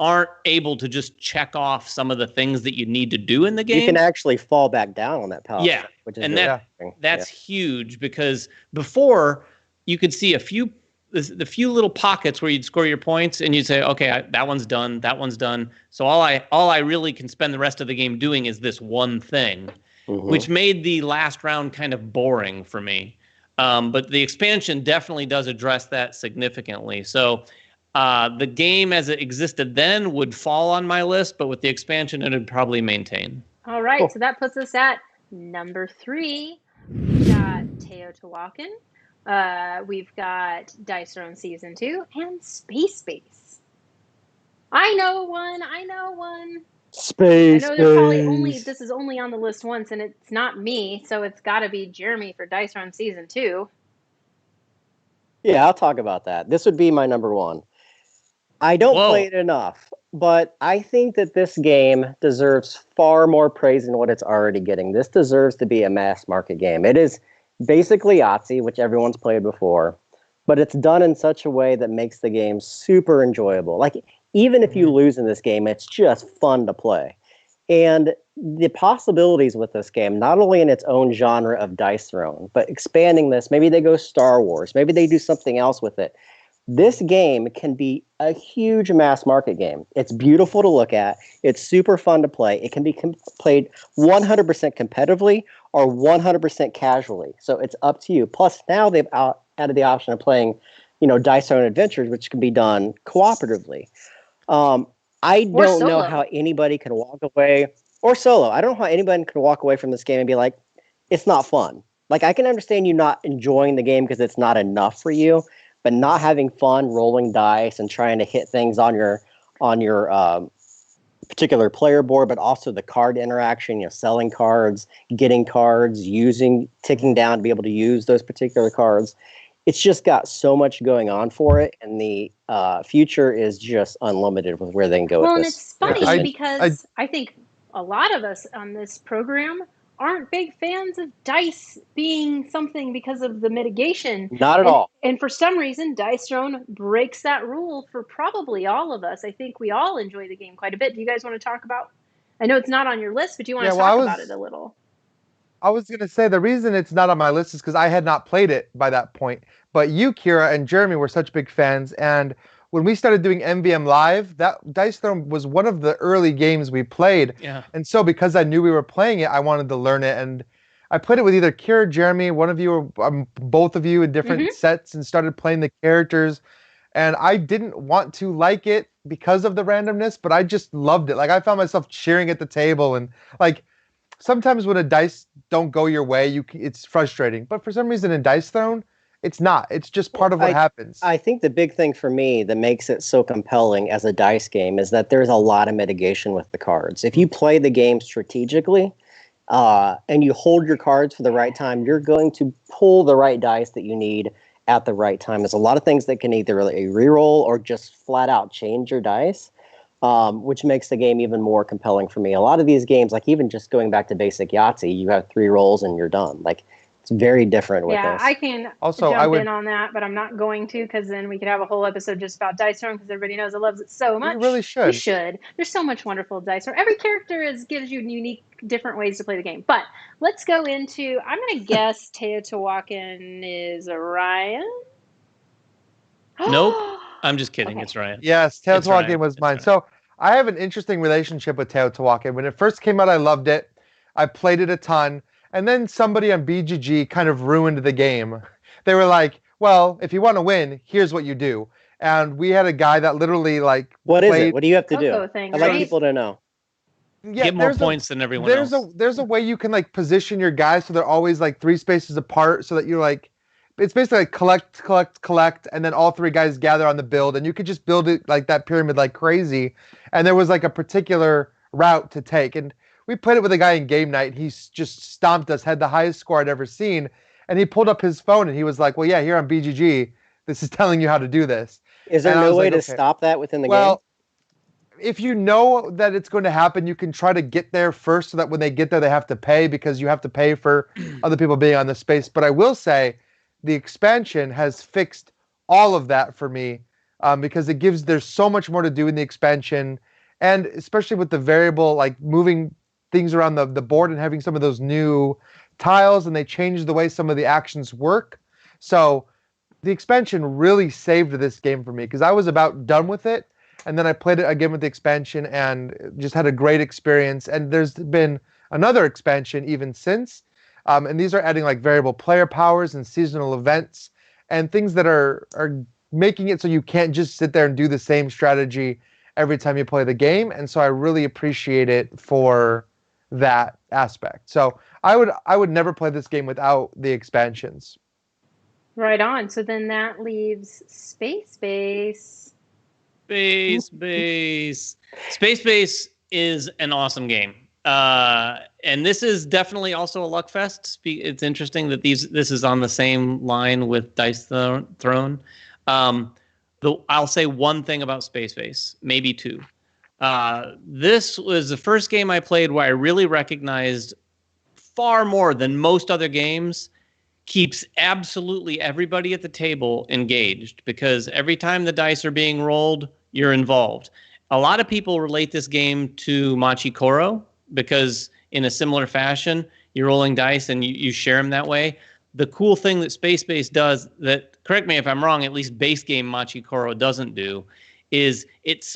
aren't able to just check off some of the things that you need to do in the game. You can actually fall back down on that palace. Yeah, which is that's huge, because before you could see the few little pockets where you'd score your points and you'd say, okay, that one's done, that one's done. So all I really can spend the rest of the game doing is this one thing, which made the last round kind of boring for me. But the expansion definitely does address that significantly. So the game as it existed then would fall on my list, but with the expansion, it would probably maintain. All right, cool. So that puts us at number 3. We've got Teotihuacan. We've got Dice Throne Season 2 and Space Base. I know one. Space I know they're probably this is only on the list once, and it's not me, so it's got to be Jeremy for Dice Throne Season 2. Yeah, I'll talk about that. This would be my number 1. I don't play it enough, but I think that this game deserves far more praise than what it's already getting. This deserves to be a mass market game. It is basically Yahtzee, which everyone's played before, but it's done in such a way that makes the game super enjoyable. Like, even if you lose in this game, it's just fun to play. And the possibilities with this game, not only in its own genre of Dice Throne, but expanding this, maybe they go Star Wars, maybe they do something else with it. This game can be a huge mass market game. It's beautiful to look at. It's super fun to play. It can be played 100% competitively or 100% casually. So it's up to you. Plus, now they've added the option of playing, Dice Throne Adventures, which can be done cooperatively. I don't know how anybody can walk away, or solo. I don't know how anybody can walk away from this game and be like, it's not fun. Like, I can understand you not enjoying the game because it's not enough for you, but not having fun rolling dice and trying to hit things on your particular player board, but also the card interaction, selling cards, getting cards, ticking down to be able to use those particular cards. It's just got so much going on for it, and the future is just unlimited with where they can go with Well, and this. it's funny I- because I think a lot of us on this program aren't big fans of dice being something because of the mitigation. Not at all. And for some reason, Dice Throne breaks that rule for probably all of us. I think we all enjoy the game quite a bit. Do you guys want to talk about? I know it's not on your list, but do you want to talk about it a little? I was going to say the reason it's not on my list is because I had not played it by that point. But you, Kira, and Jeremy were such big fans. And when we started doing MVM Live, that Dice Throne was one of the early games we played. Yeah. And so because I knew we were playing it, I wanted to learn it. And I played it with either Kira, Jeremy, one of you, or both of you in different sets, and started playing the characters. And I didn't want to like it because of the randomness, but I just loved it. Like, I found myself cheering at the table, and like, sometimes when a dice don't go your way, it's frustrating. But for some reason in Dice Throne, it's not. It's just part of what happens. I think the big thing for me that makes it so compelling as a dice game is that there's a lot of mitigation with the cards. If you play the game strategically and you hold your cards for the right time, you're going to pull the right dice that you need at the right time. There's a lot of things that can either really reroll or just flat out change your dice. Which makes the game even more compelling for me. A lot of these games, like even just going back to basic Yahtzee, you have 3 rolls and you're done. Like, it's very different with this. Yeah, I can jump in on that, but I'm not going to, because then we could have a whole episode just about Dice Throne, because everybody knows it loves it so much. We really should. We should. There's so much wonderful Dice Throne. Every character gives you unique, different ways to play the game. But let's go into, I'm going to guess Teotihuacan is Ryan? Nope. I'm just kidding. Okay. It's Ryan. Yes, Teotihuacan was mine. Ryan. So I have an interesting relationship with Teotihuacan. When it first came out, I loved it. I played it a ton. And then somebody on BGG kind of ruined the game. They were like, well, if you want to win, here's what you do. And we had a guy that literally like What is it? What do you have to do? Thing, I'd like people to know. Yeah, get more points than everyone else. There's a way you can like position your guys so they're always like 3 spaces apart, so that you're like, it's basically like collect, and then all 3 guys gather on the build, and you could just build it like that pyramid like crazy. And there was like a particular route to take, and we played it with a guy in game night. He just stomped us, had the highest score I'd ever seen, and he pulled up his phone and he was like, well, yeah, here on BGG, this is telling you how to do this. Is there no way to stop that within the game? Well, if you know that it's going to happen, you can try to get there first, so that when they get there, they have to pay, because you have to pay for other people being on the space. But I will say the expansion has fixed all of that for me, because there's so much more to do in the expansion, and especially with the variable, like moving things around the board and having some of those new tiles, and they changed the way some of the actions work. So the expansion really saved this game for me, because I was about done with it. And then I played it again with the expansion and just had a great experience. And there's been another expansion even since. And these are adding like variable player powers and seasonal events and things that are making it so you can't just sit there and do the same strategy every time you play the game. And so I really appreciate it for that aspect. So I would never play this game without the expansions. Right on. So then that leaves Space Base. Space Base is an awesome game. And this is definitely also a luck fest. It's interesting that this is on the same line with Dice Throne. I'll say one thing about Space Base, maybe 2. This was the first game I played where I really recognized, far more than most other games, keeps absolutely everybody at the table engaged, because every time the dice are being rolled, you're involved. A lot of people relate this game to Machi Koro, because in a similar fashion, you're rolling dice and you share them that way. The cool thing that Space Base does, that, correct me if I'm wrong, at least base game Machi Koro doesn't do, is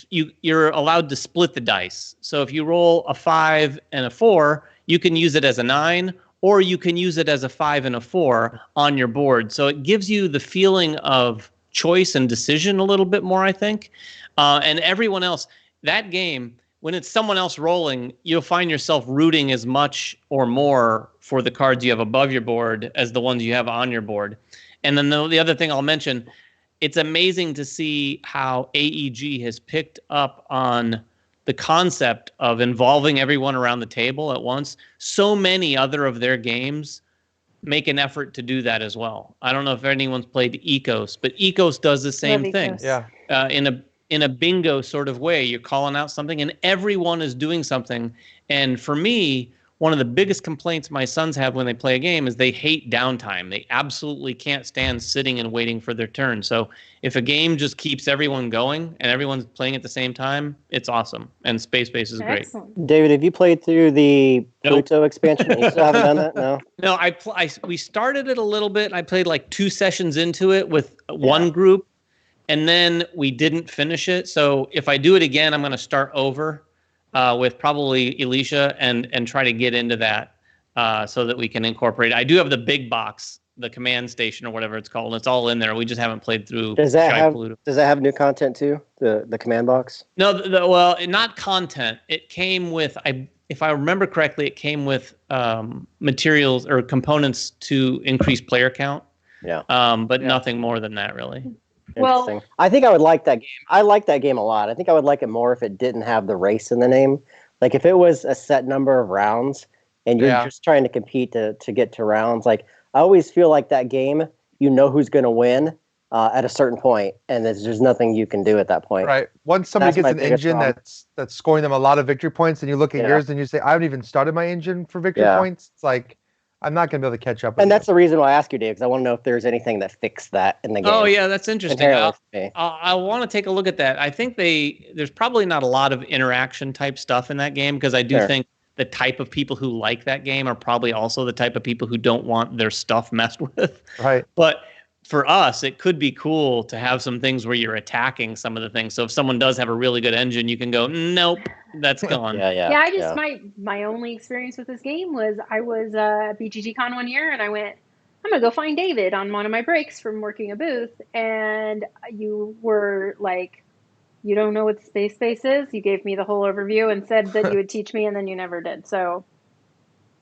you're allowed to split the dice. So if you roll a 5 and a 4, you can use it as a 9, or you can use it as a 5 and a 4 on your board. So it gives you the feeling of choice and decision a little bit more, I think. And everyone else, that game, when it's someone else rolling, you'll find yourself rooting as much or more for the cards you have above your board as the ones you have on your board. And then the other thing I'll mention, it's amazing to see how AEG has picked up on the concept of involving everyone around the table at once. So many other of their games make an effort to do that as well. I don't know if anyone's played Ecos, but Ecos does the same Love thing. Ecos. Yeah. In a bingo sort of way. You're calling out something and everyone is doing something. And for me, one of the biggest complaints my sons have when they play a game is they hate downtime. They absolutely can't stand sitting and waiting for their turn. So if a game just keeps everyone going and everyone's playing at the same time, it's awesome. And Space Base is great. Excellent. David, have you played through the Nope. Pluto expansion? You still haven't done that? No? No, we started it a little bit. I played like 2 sessions into it with one group, and then we didn't finish it. So if I do it again, I'm going to start over with probably Alicia and try to get into that so that we can incorporate it. I do have the big box, the command station or whatever it's called. It's all in there. We just haven't played through. Does that have new content too? The command box? No, well, not content. It came with, if I remember correctly, it came with materials or components to increase player count. Yeah. But nothing more than that, really. Well, Interesting. I think I would like that game. I like that game a lot. I think I would like it more if it didn't have the race in the name. Like if it was a set number of rounds and you're just trying to compete to get to rounds. Like I always feel like that game, you know who's going to win at a certain point, and there's nothing you can do at that point. Right. Once somebody gets an engine that's scoring them a lot of victory points, and you look at yours and you say, I haven't even started my engine for victory points. It's like, I'm not going to be able to catch up with And that's the reason why I ask you, Dave, because I want to know if there's anything that fixed that in the game. Oh, yeah, that's interesting. I want to take a look at that. I think there's probably not a lot of interaction type stuff in that game, because I do think the type of people who like that game are probably also the type of people who don't want their stuff messed with. Right. But for us, it could be cool to have some things where you're attacking some of the things. So if someone does have a really good engine, you can go, nope, that's gone. My only experience with this game was I was at BGG-Con one year, and I went, I'm going to go find David on one of my breaks from working a booth. And you were like, you don't know what Space Base is? You gave me the whole overview and said that you would teach me, and then you never did. So...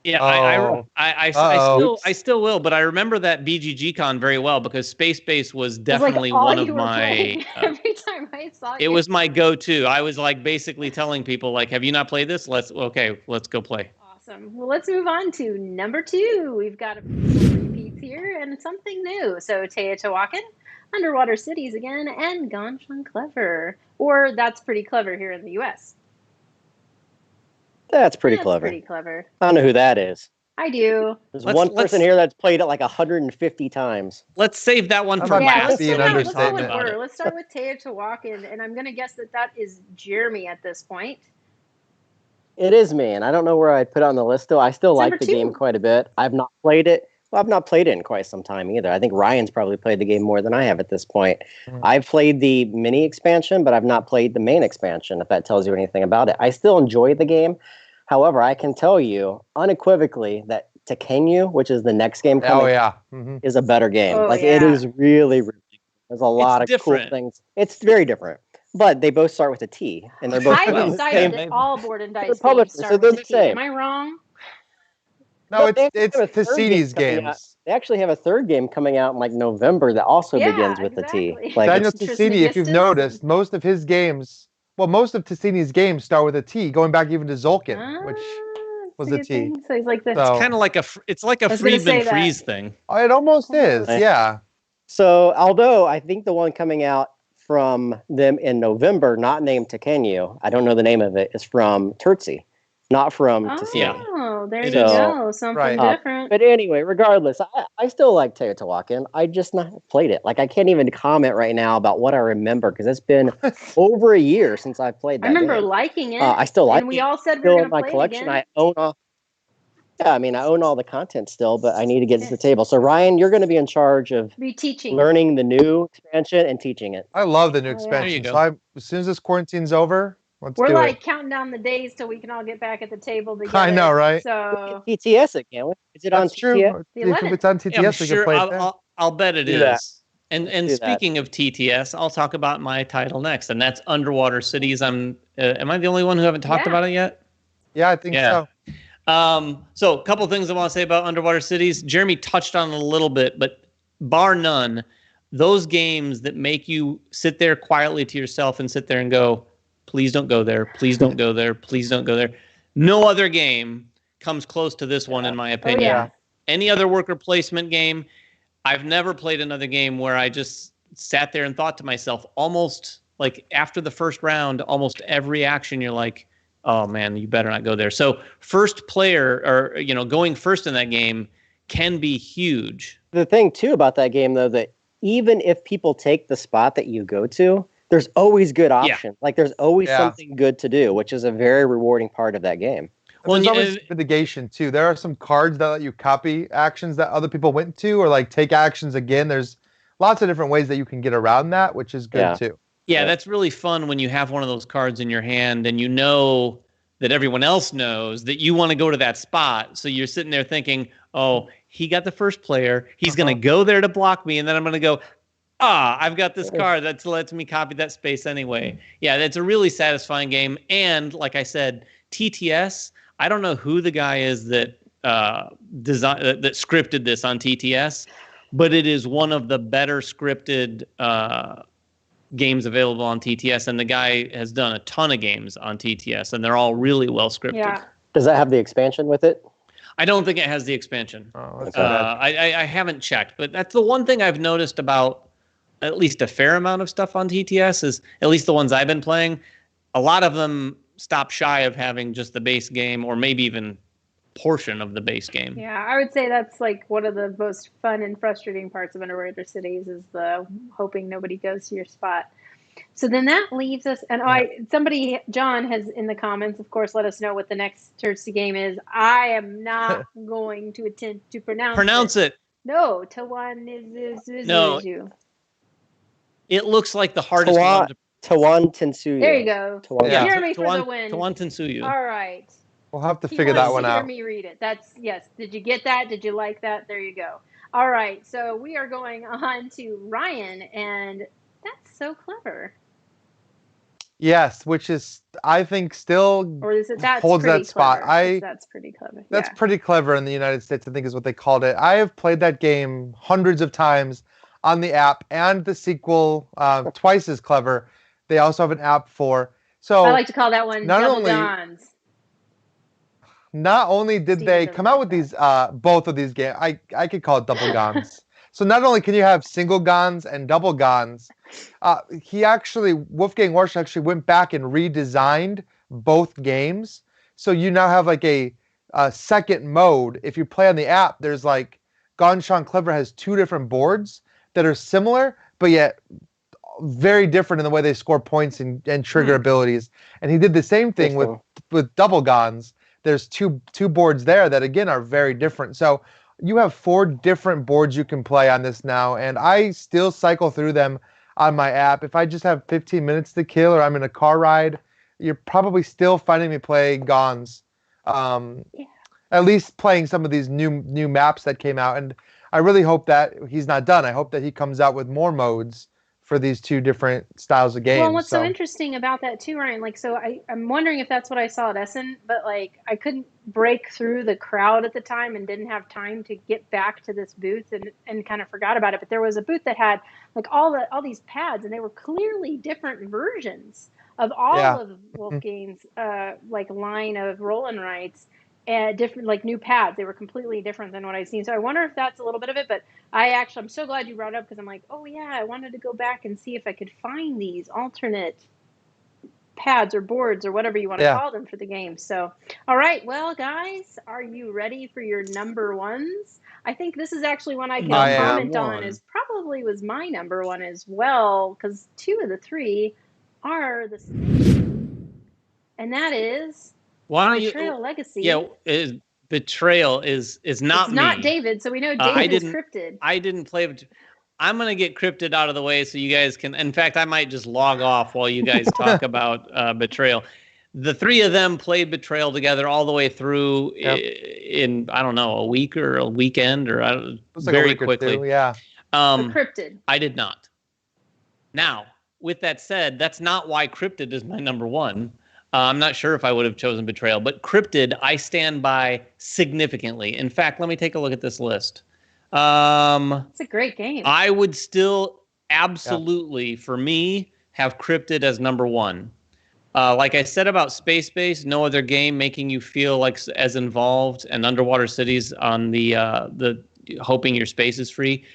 Yeah, I still will, but I remember that BGG-Con very well, because Space Base was definitely one of my. Every time I saw it, it was my go-to. I was like basically telling people, like, "Have you not played this? Let's go play." Awesome. Well, let's move on to number 2. We've got a repeats here and something new. So Teotihuacan, Underwater Cities again, and Gone Clever, or That's Pretty Clever here in the U.S. That's pretty clever. Pretty clever. I don't know who that is. I do. There's one person here that's played it like 150 times. Let's save that one for last. Let's start with Teotihuacan, and I'm going to guess that is Jeremy at this point. It is me, and I don't know where I'd put it on the list still. I still like the game quite a bit. I've not played it. Well, I've not played it in quite some time either. I think Ryan's probably played the game more than I have at this point. I've played the mini expansion, but I've not played the main expansion, if that tells you anything about it. I still enjoy the game. However, I can tell you unequivocally that Tekenyu, which is the next game coming, is a better game. It is really, really, there's a lot of cool things. It's very different. But they both start with a T, and they're both. I decided that all Board and Dice games start with a T. Am I wrong? No, it's Tassini's games. They actually have a third game coming out in like November that also begins with a T. Like Daniel Tassini, if you've noticed, most of Tassini's games start with a T, going back even to Zolkin, which was a T. So he's like it's kind of like a Friedman Freeze thing. It almost is, yeah. So although I think the one coming out from them in November, not named Tekenyu, I don't know the name of it, is from Terzi, not from Tassini. Oh, there you go. Something different. But anyway, regardless, I still like Teotihuacan. I just not played it. Like, I can't even comment right now about what I remember, because it's been over a year since I played that I remember game. liking it. I still like it. And we all said we were going to play collection. it again. I own all. Yeah, I mean, I own all the content still, but I need to get to the table. So, Ryan, you're going to be in charge of learning the new expansion and teaching it. I love the new expansion. So as soon as this quarantine's over, we're like counting down the days till we can all get back at the table together. I know, right? So TTS it, can't we? Is it on TTS? If it's on TTS, we can play it. I'll bet it is. And speaking of TTS, I'll talk about my title next, and that's Underwater Cities. Am I the only one who haven't talked about it yet? Yeah, I think so. So a couple things I want to say about Underwater Cities. Jeremy touched on it a little bit, but bar none, those games that make you sit there quietly to yourself and sit there and go, Please don't go there. Please don't go there. Please don't go there. No other game comes close to this one, in my opinion. yeah. Any other worker placement game, I've never played another game where I just sat there and thought to myself, almost like after the first round, almost every action, you're like, oh man, you better not go there. So first player, or going first in that game can be huge. The thing too about that game, though, that even if people take the spot that you go to, there's always good options. Like there's always something good to do, which is a very rewarding part of that game. Well, there's always mitigation too. There are some cards that let you copy actions that other people went to, or like take actions again. There's lots of different ways that you can get around that, which is good too. Yeah, that's really fun when you have one of those cards in your hand and you know that everyone else knows that you want to go to that spot. So you're sitting there thinking, oh, he got the first player. He's going to go there to block me. And then I'm going to go, I've got this card that lets me copy that space anyway. Yeah, that's a really satisfying game. And like I said, TTS, I don't know who the guy is that that scripted this on TTS, but it is one of the better scripted games available on TTS, and the guy has done a ton of games on TTS, and they're all really well scripted. Yeah. Does that have the expansion with it? I don't think it has the expansion. Oh, that's I haven't checked, but that's the one thing I've noticed about at least a fair amount of stuff on TTS is, at least the ones I've been playing, a lot of them stop shy of having just the base game, or maybe even portion of the base game. Yeah, I would say that's like one of the most fun and frustrating parts of Underwater Cities is the hoping nobody goes to your spot. So then that leaves us, and John has in the comments, of course, let us know what the next Thirsty game is. I am not going to attempt to pronounce it. No, Tawan is no. It looks like the hardest one. Tawan Tensuyu. There you go. Jeremy for the win. Tawan Tensuyu. All right. We'll have to figure that one out. Hear me read it. Yes. Did you get that? Did you like that? There you go. All right. So we are going on to Ryan, and that's so clever. Yes, which is, I think, still holds that spot. That's pretty clever. That's pretty clever in the United States, I think is what they called it. I have played that game hundreds of times on the app, and the sequel twice as clever. They also have an app for. So I like to call that one Double Guns. Not only did they come out with these both of these games, I could call it Double Guns. So not only can you have single guns and double guns, Wolfgang Warsch actually went back and redesigned both games. So you now have like a second mode. If you play on the app, there's like Gonshan Clever has two different boards that are similar, but yet very different in the way they score points and trigger abilities. And he did the same thing with double guns. There's two boards there that again are very different. So you have 4 different boards you can play on this now, and I still cycle through them on my app. If I just have 15 minutes to kill, or I'm in a car ride, you're probably still finding me play Gons. At least playing some of these new maps that came out, and I really hope that he's not done. I hope that he comes out with more modes for these 2 different styles of games. Well, what's so interesting about that too, Ryan, like, so I'm wondering if that's what I saw at Essen, but like I couldn't break through the crowd at the time and didn't have time to get back to this booth and kind of forgot about it. But there was a booth that had like all these pads, and they were clearly different versions of all of Wolfgang's like line of roll and writes. Different, like new pads. They were completely different than what I've seen. So I wonder if that's a little bit of it. But I'm so glad you brought it up, because I'm like, oh yeah, I wanted to go back and see if I could find these alternate pads or boards or whatever you want to call them for the game. So, all right, well, guys, are you ready for your number ones? I think this is actually one I can comment on. Is probably was my number one as well, because 2 of the 3 are the same, and that is. Betrayal Legacy. Yeah, Betrayal is not it's me. Not David, so we know David is cryptid. I didn't play. I'm going to get cryptid out of the way so you guys can. In fact, I might just log off while you guys talk about Betrayal. The 3 of them played Betrayal together all the way through in I don't know, a week or a weekend or very quickly. Cryptid. I did not. Now, with that said, that's not why Cryptid is my number 1. I'm not sure if I would have chosen Betrayal, but Cryptid I stand by significantly. In fact, let me take a look at this list. It's a great game. I would still absolutely, for me, have Cryptid as number 1. Like I said about Space Base, no other game making you feel like as involved, and Underwater Cities on the hoping your space is free.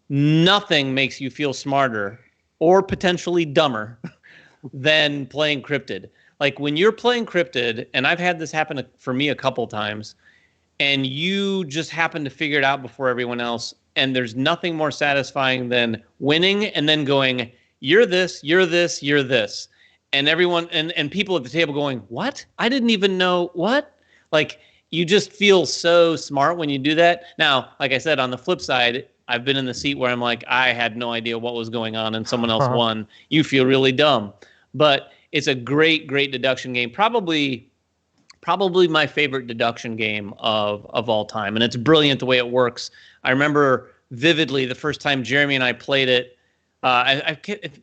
Nothing makes you feel smarter or potentially dumber than playing Cryptid. Like when you're playing Cryptid, and I've had this happen for me a couple times, and you just happen to figure it out before everyone else, and there's nothing more satisfying than winning and then going, you're this, you're this, you're this. And everyone and people at the table going, what? I didn't even know what? Like, you just feel so smart when you do that. Now, like I said, on the flip side, I've been in the seat where I'm like, I had no idea what was going on and someone else won. You feel really dumb. But it's a great, great deduction game. Probably my favorite deduction game of all time. And it's brilliant the way it works. I remember vividly the first time Jeremy and I played it.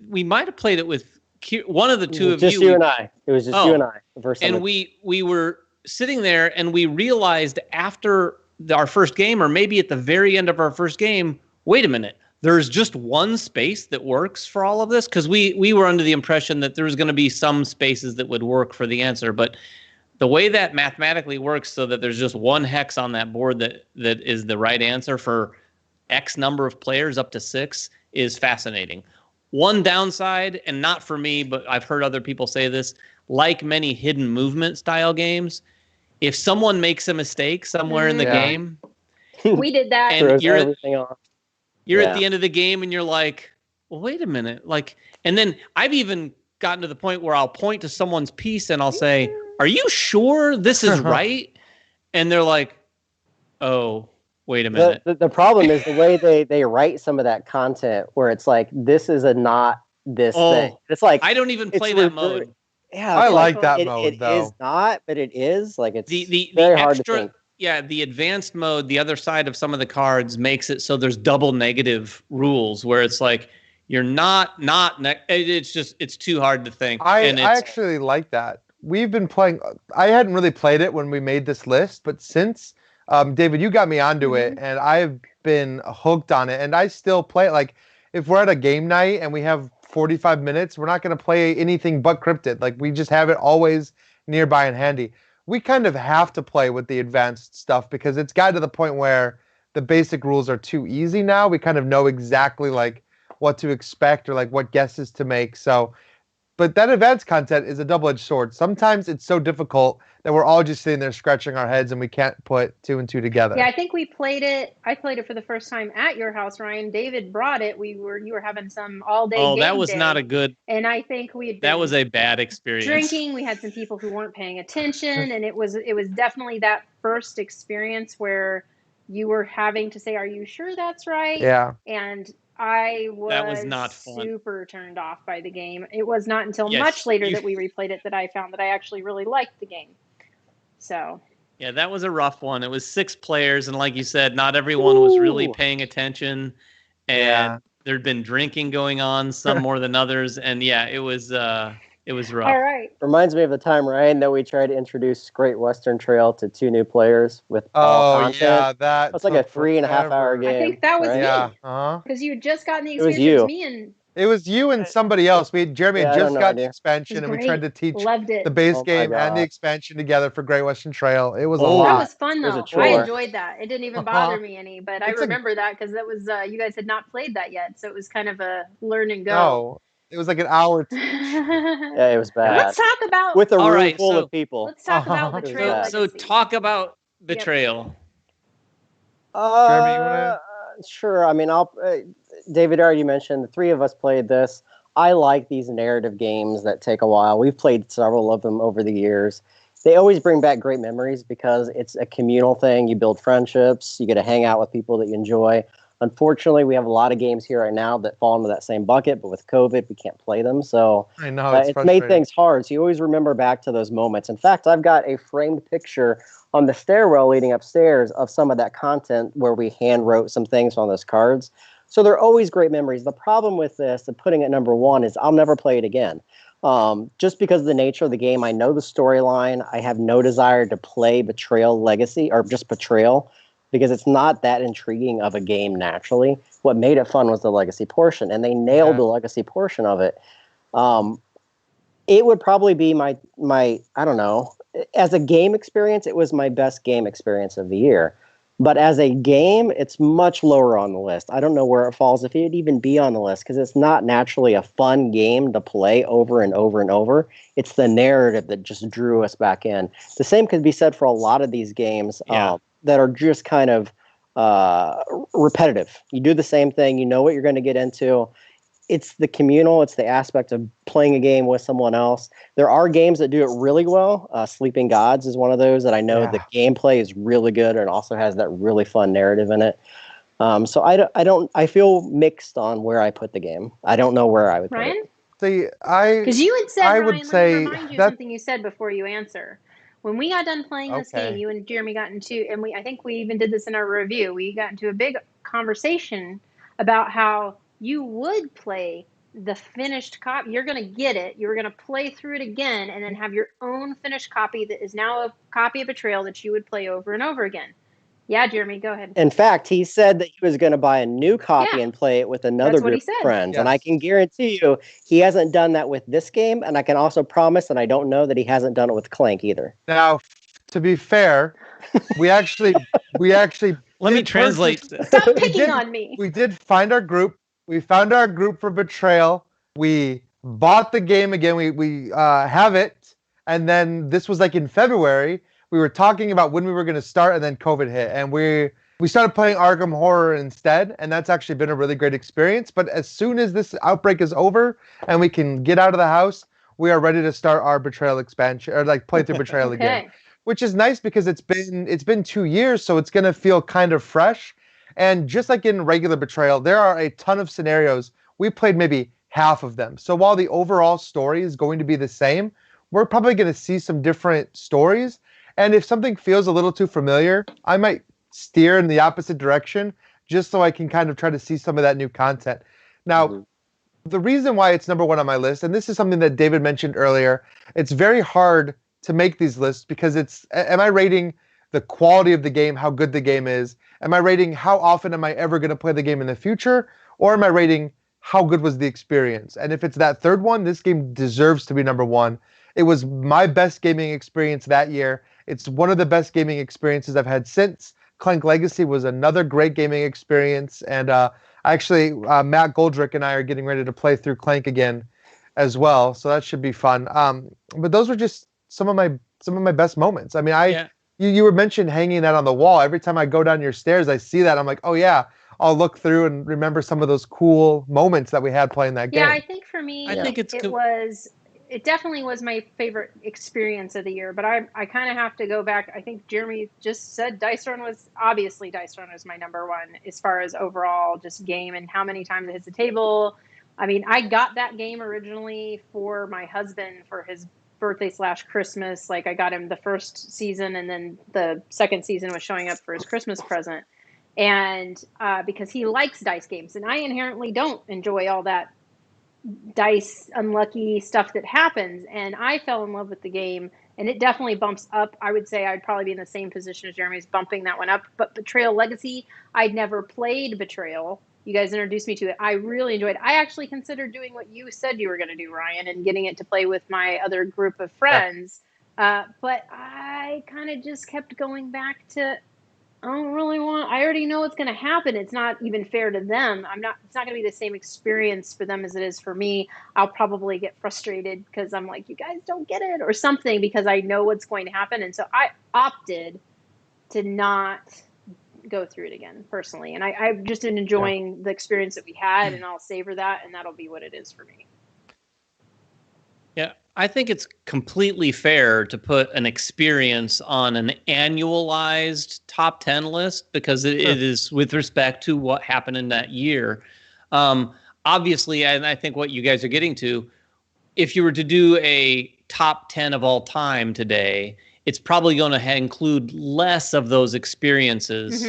We might have played it with one of the two of you. Just you and I. It was just you and I the first time. And we were sitting there, and we realized after our first game, or maybe at the very end of our first game, wait a minute, there's just one space that works for all of this? Because we were under the impression that there was going to be some spaces that would work for the answer. But the way that mathematically works so that there's just one hex on that board that is the right answer for X number of players, up to 6, is fascinating. One downside, and not for me, but I've heard other people say this, like many hidden movement style games, if someone makes a mistake somewhere in the game, we did that, and you're at Yeah. the end of the game, and you're like, well, wait a minute, like, and then I've even gotten to the point where I'll point to someone's piece and I'll say, are you sure this is right? And they're like, oh, wait a minute. The problem is the way they write some of that content, where it's like, this is a not this thing. It's like, I don't even play that mode. Yeah, I like that mode, it though. It is not, but it is. Like, it's the very hard extra, to think. Yeah, the advanced mode, the other side of some of the cards makes it so there's double negative rules, where it's like you're it's too hard to think. I actually like that. We've been playing. I hadn't really played it when we made this list, but since David, you got me onto it, and I've been hooked on it, and I still play it. Like, if we're at a game night and we have 45 minutes, we're not going to play anything but Cryptid. Like, we just have it always nearby and handy. We kind of have to play with the advanced stuff because it's gotten to the point where the basic rules are too easy now. We kind of know exactly like what to expect or like what guesses to make. So, but that advanced content is a double-edged sword. Sometimes it's so difficult that we're all just sitting there scratching our heads and we can't put 2 and 2 together. Yeah, I think we played it. I played it for the first time at your house, Ryan. David brought it. You were having some all-day game that was day, not a good. And I think we had that was a bad experience. Drinking. We had some people who weren't paying attention, and it was definitely that first experience where you were having to say, "Are you sure that's right?" Yeah. And I was not fun. super turned off by the game. It was not until Yes, much later that we replayed it that I found that I actually really liked the game. So. Yeah, that was a rough one. It was 6 players, and like you said, not everyone was really paying attention, and there'd been drinking going on, some more than others, and yeah, it was rough. All right. Reminds me of the time, Ryan, that we tried to introduce Great Western Trail to 2 new players with all content. Yeah, that's like a 3.5-hour game. I think that was right? me. Because you had just gotten the It was experience. you. Me and It was you and somebody else. Jeremy had just got the expansion, It and was we tried to great. teach Loved it. the base Oh my game and the God. expansion together for Great Western Trail. It was a That lot. was fun, It was a though. chore. I enjoyed that. It didn't even bother me any, but I It's a- remember that because that was you guys had not played that yet, so it was kind of a learn and go. No, it was like an hour. Yeah, it was bad. Let's talk about With a All room right, full so- of people. let's talk about It was Betrayal bad. So Legacy. talk about Betrayal. Jeremy, you wanna- Sure. I mean, David already mentioned the 3 of us played this. I like these narrative games that take a while. We've played several of them over the years. They always bring back great memories because it's a communal thing. You build friendships. You get to hang out with people that you enjoy. Unfortunately, we have a lot of games here right now that fall into that same bucket, but with COVID, we can't play them. So I know it's made frustrating. things hard. So you always remember back to those moments. In fact, I've got a framed picture on the stairwell leading upstairs of some of that content where we hand wrote some things on those cards. So they're always great memories. The problem with this, and putting it number 1, is I'll never play it again. Just because of the nature of the game, I know the storyline. I have no desire to play Betrayal Legacy or just Betrayal because it's not that intriguing of a game naturally. What made it fun was the legacy portion, and they nailed the legacy portion of it. It would probably be my I don't know. As a game experience, it was my best game experience of the year. But as a game, it's much lower on the list. I don't know where it falls, if it'd even be on the list, because it's not naturally a fun game to play over and over and over. It's the narrative that just drew us back in. The same could be said for a lot of these games that are just kind of repetitive. You do the same thing, you know what you're going to get into. It's the communal, it's the aspect of playing a game with someone else. There are games that do it really well. Sleeping Gods is one of those that I know the gameplay is really good and also has that really fun narrative in it. So I feel mixed on where I put the game. I don't know where I would put it. Because you had said, Ryan, let me remind you that, something you said before you answer. When we got done playing this game, you and Jeremy got into, and I think we even did this in our review, we got into a big conversation about how you would play the finished copy. You're going to get it. You're going to play through it again and then have your own finished copy that is now a copy of Betrayal that you would play over and over again. Yeah, Jeremy, go ahead. In fact, he said that he was going to buy a new copy and play it with another group of friends. Yes. And I can guarantee you he hasn't done that with this game. And I can also promise, and I don't know, that he hasn't done it with Clank either. Now, to be fair, we actually let me translate. Stop picking on me. We did find our group. We found our group for Betrayal. We bought the game again. We have it. And then this was like in February. We were talking about when we were going to start, and then COVID hit. And we started playing Arkham Horror instead. And that's actually been a really great experience. But as soon as this outbreak is over and we can get out of the house, we are ready to start our Betrayal expansion, or like play through Betrayal again. Which is nice because it's been 2 years, so it's going to feel kind of fresh. And just like in regular Betrayal, there are a ton of scenarios. We played maybe half of them. So while the overall story is going to be the same, we're probably going to see some different stories. And if something feels a little too familiar, I might steer in the opposite direction just so I can kind of try to see some of that new content. Now, the reason why it's number one on my list, and this is something that David mentioned earlier, it's very hard to make these lists because am I rating the quality of the game, how good the game is? Am I rating how often am I ever going to play the game in the future? Or am I rating how good was the experience? And if it's that third one, this game deserves to be number one. It was my best gaming experience that year. It's one of the best gaming experiences I've had since. Clank Legacy was another great gaming experience. And actually, Matt Goldrick and I are getting ready to play through Clank again as well. So that should be fun. But those were just some of my best moments. I mean, you were mentioned hanging that on the wall. Every time I go down your stairs, I see that. I'm like, oh yeah, I'll look through and remember some of those cool moments that we had playing that game. Yeah, I think for me, it definitely was my favorite experience of the year. But I kind of have to go back. I think Jeremy just said Dice Throne was my number one as far as overall just game and how many times it hits the table. I mean, I got that game originally for my husband for his birthday/Christmas. Like I got him the first season, and then the second season was showing up for his Christmas present. And because he likes dice games, and I inherently don't enjoy all that dice unlucky stuff that happens. And I fell in love with the game, and it definitely bumps up. I would say I'd probably be in the same position as Jeremy's, bumping that one up. But Betrayal Legacy, I'd never played Betrayal. You guys introduced me to it. I really enjoyed it. I actually considered doing what you said you were going to do, Ryan, and getting it to play with my other group of friends. But I kind of just kept going back to, I already know what's going to happen. It's not even fair to them. It's not going to be the same experience for them as it is for me. I'll probably get frustrated because I'm like, you guys don't get it or something, because I know what's going to happen. And so I opted to not go through it again personally. And I've just been enjoying the experience that we had, and I'll savor that, and that'll be what it is for me. Yeah, I think it's completely fair to put an experience on an annualized top 10 list because it is with respect to what happened in that year. Obviously, and I think what you guys are getting to, if you were to do a top 10 of all time today, it's probably going to include less of those experiences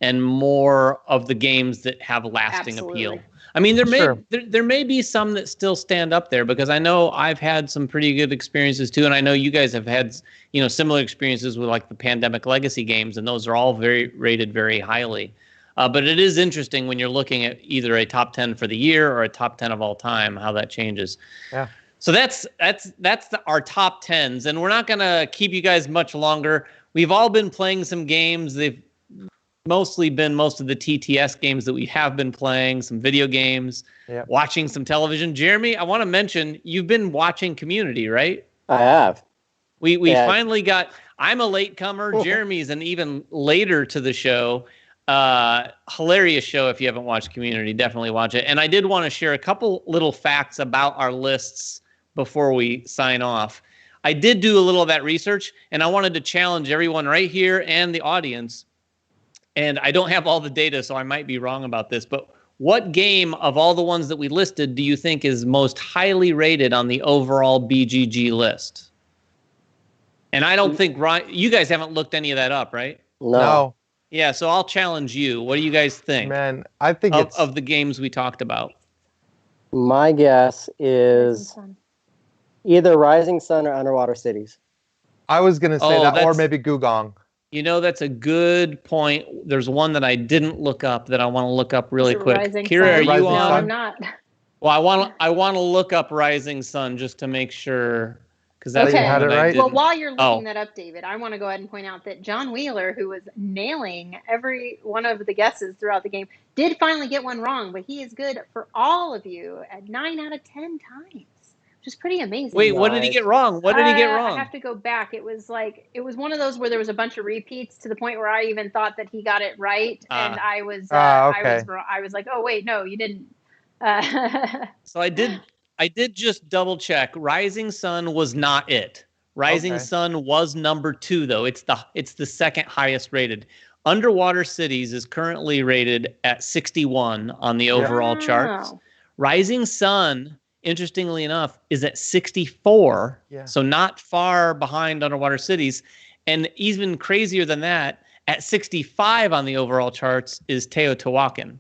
and more of the games that have lasting appeal. I mean, there may be some that still stand up there, because I know I've had some pretty good experiences too, and I know you guys have had similar experiences with like the Pandemic Legacy games, and those are all rated very highly. But it is interesting when you're looking at either a top 10 for the year or a top 10 of all time, how that changes. Yeah. So that's our top 10s, and we're not gonna keep you guys much longer. We've all been playing some games. They've mostly been most of the TTS games that we have been playing, some video games, watching some television. Jeremy, I want to mention you've been watching Community, right? I have. We finally got. I'm a latecomer. Jeremy's an even later to the show. Hilarious show. If you haven't watched Community, definitely watch it. And I did want to share a couple little facts about our lists before we sign off. I did do a little of that research, and I wanted to challenge everyone right here and the audience. And I don't have all the data, so I might be wrong about this, but what game of all the ones that we listed do you think is most highly rated on the overall BGG list? And I don't think you guys haven't looked any of that up, right? No. Yeah, so I'll challenge you. What do you guys think? Man, I think of the games we talked about. My guess is either Rising Sun or Underwater Cities. I was going to say that, or maybe Gugong. You know, that's a good point. There's one that I didn't look up that I want to look up really quick. Kira, are you on? No, I'm not. Well, I want to look up Rising Sun just to make sure, because that's okay. You had it right. Well, while you're looking that up, David, I want to go ahead and point out that John Wheeler, who was nailing every one of the guesses throughout the game, did finally get one wrong, but he is good for all of you at 9 out of 10 times. Which is pretty amazing. Wait, what did he get wrong? What did he get wrong? I have to go back. It was one of those where there was a bunch of repeats to the point where I even thought that he got it right, and I was like, oh wait, no, you didn't. So I did just double check. Rising Sun was not it. Rising Sun was number 2 though. It's the second highest rated. Underwater Cities is currently rated at 61 on the overall charts. Rising Sun, interestingly enough, is at 64, so not far behind Underwater Cities. And even crazier than that, at 65 on the overall charts is Teotihuacan.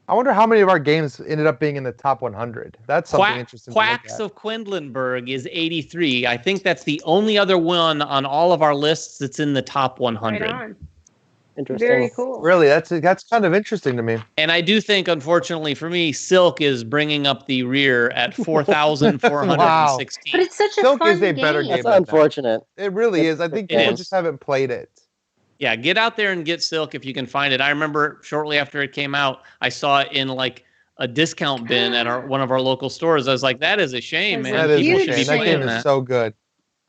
I wonder how many of our games ended up being in the top 100. That's something interesting Quacks to look at. of Quedlinburg is 83. I think that's the only other one on all of our lists that's in the top 100. Right on. Interesting. Very cool. Really, that's kind of interesting to me. And I do think, unfortunately for me, Silk is bringing up the rear at 4,416. Wow. But it's such a Silk fun is a better game. That's unfortunate. It really is. I think people just haven't played it. Yeah, get out there and get Silk if you can find it. I remember shortly after it came out, I saw it in like a discount bin at one of our local stores. I was like, that is a shame, man. That is People a should be shame. That playing game that. is so good.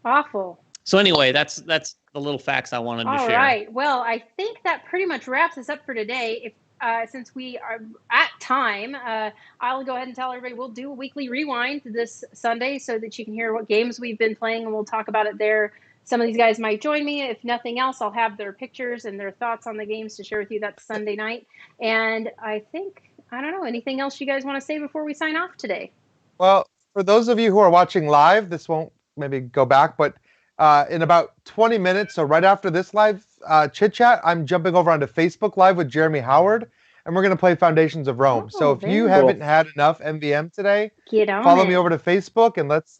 Awful. So anyway, that's the little facts I wanted to share. All right. Well, I think that pretty much wraps us up for today. Since we are at time, I'll go ahead and tell everybody we'll do a weekly rewind this Sunday so that you can hear what games we've been playing, and we'll talk about it there. Some of these guys might join me. If nothing else, I'll have their pictures and their thoughts on the games to share with you. That's Sunday night. And I don't know, anything else you guys want to say before we sign off today? Well, for those of you who are watching live, this won't maybe go back, but in about 20 minutes, so right after this live chit chat, I'm jumping over onto Facebook Live with Jeremy Howard, and we're going to play Foundations of Rome. So if you haven't had enough MVM today, follow me over to Facebook, and let's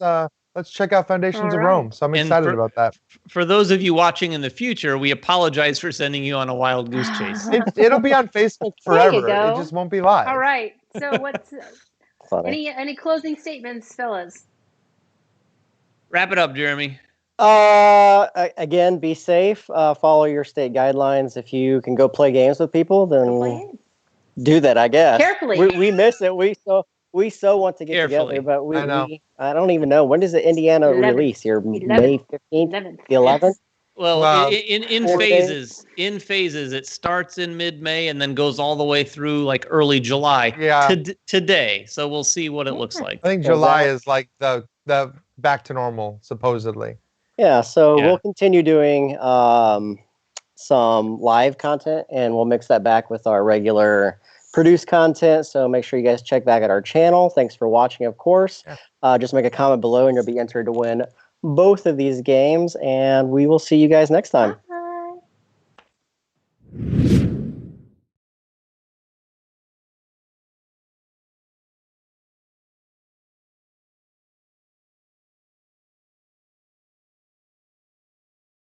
check out Foundations of Rome. So I'm excited about that. For those of you watching in the future, we apologize for sending you on a wild goose chase. It'll be on Facebook forever. It just won't be live. All right. So what's any closing statements, fellas? Wrap it up, Jeremy. Again, be safe. Follow your state guidelines. If you can go play games with people, then do that, I guess. Carefully. We miss it. We so want to get together, but I don't even know. When does the Indiana release? May 15th? The 11th? Yes. Well, in phases. In phases, it starts in mid-May and then goes all the way through like early July. Today. So we'll see what it looks like. I think July is like the back to normal, supposedly. Yeah, so we'll continue doing some live content, and we'll mix that back with our regular produced content. So make sure you guys check back at our channel. Thanks for watching, of course. Just make a comment below, and you'll be entered to win both of these games, and we will see you guys next time.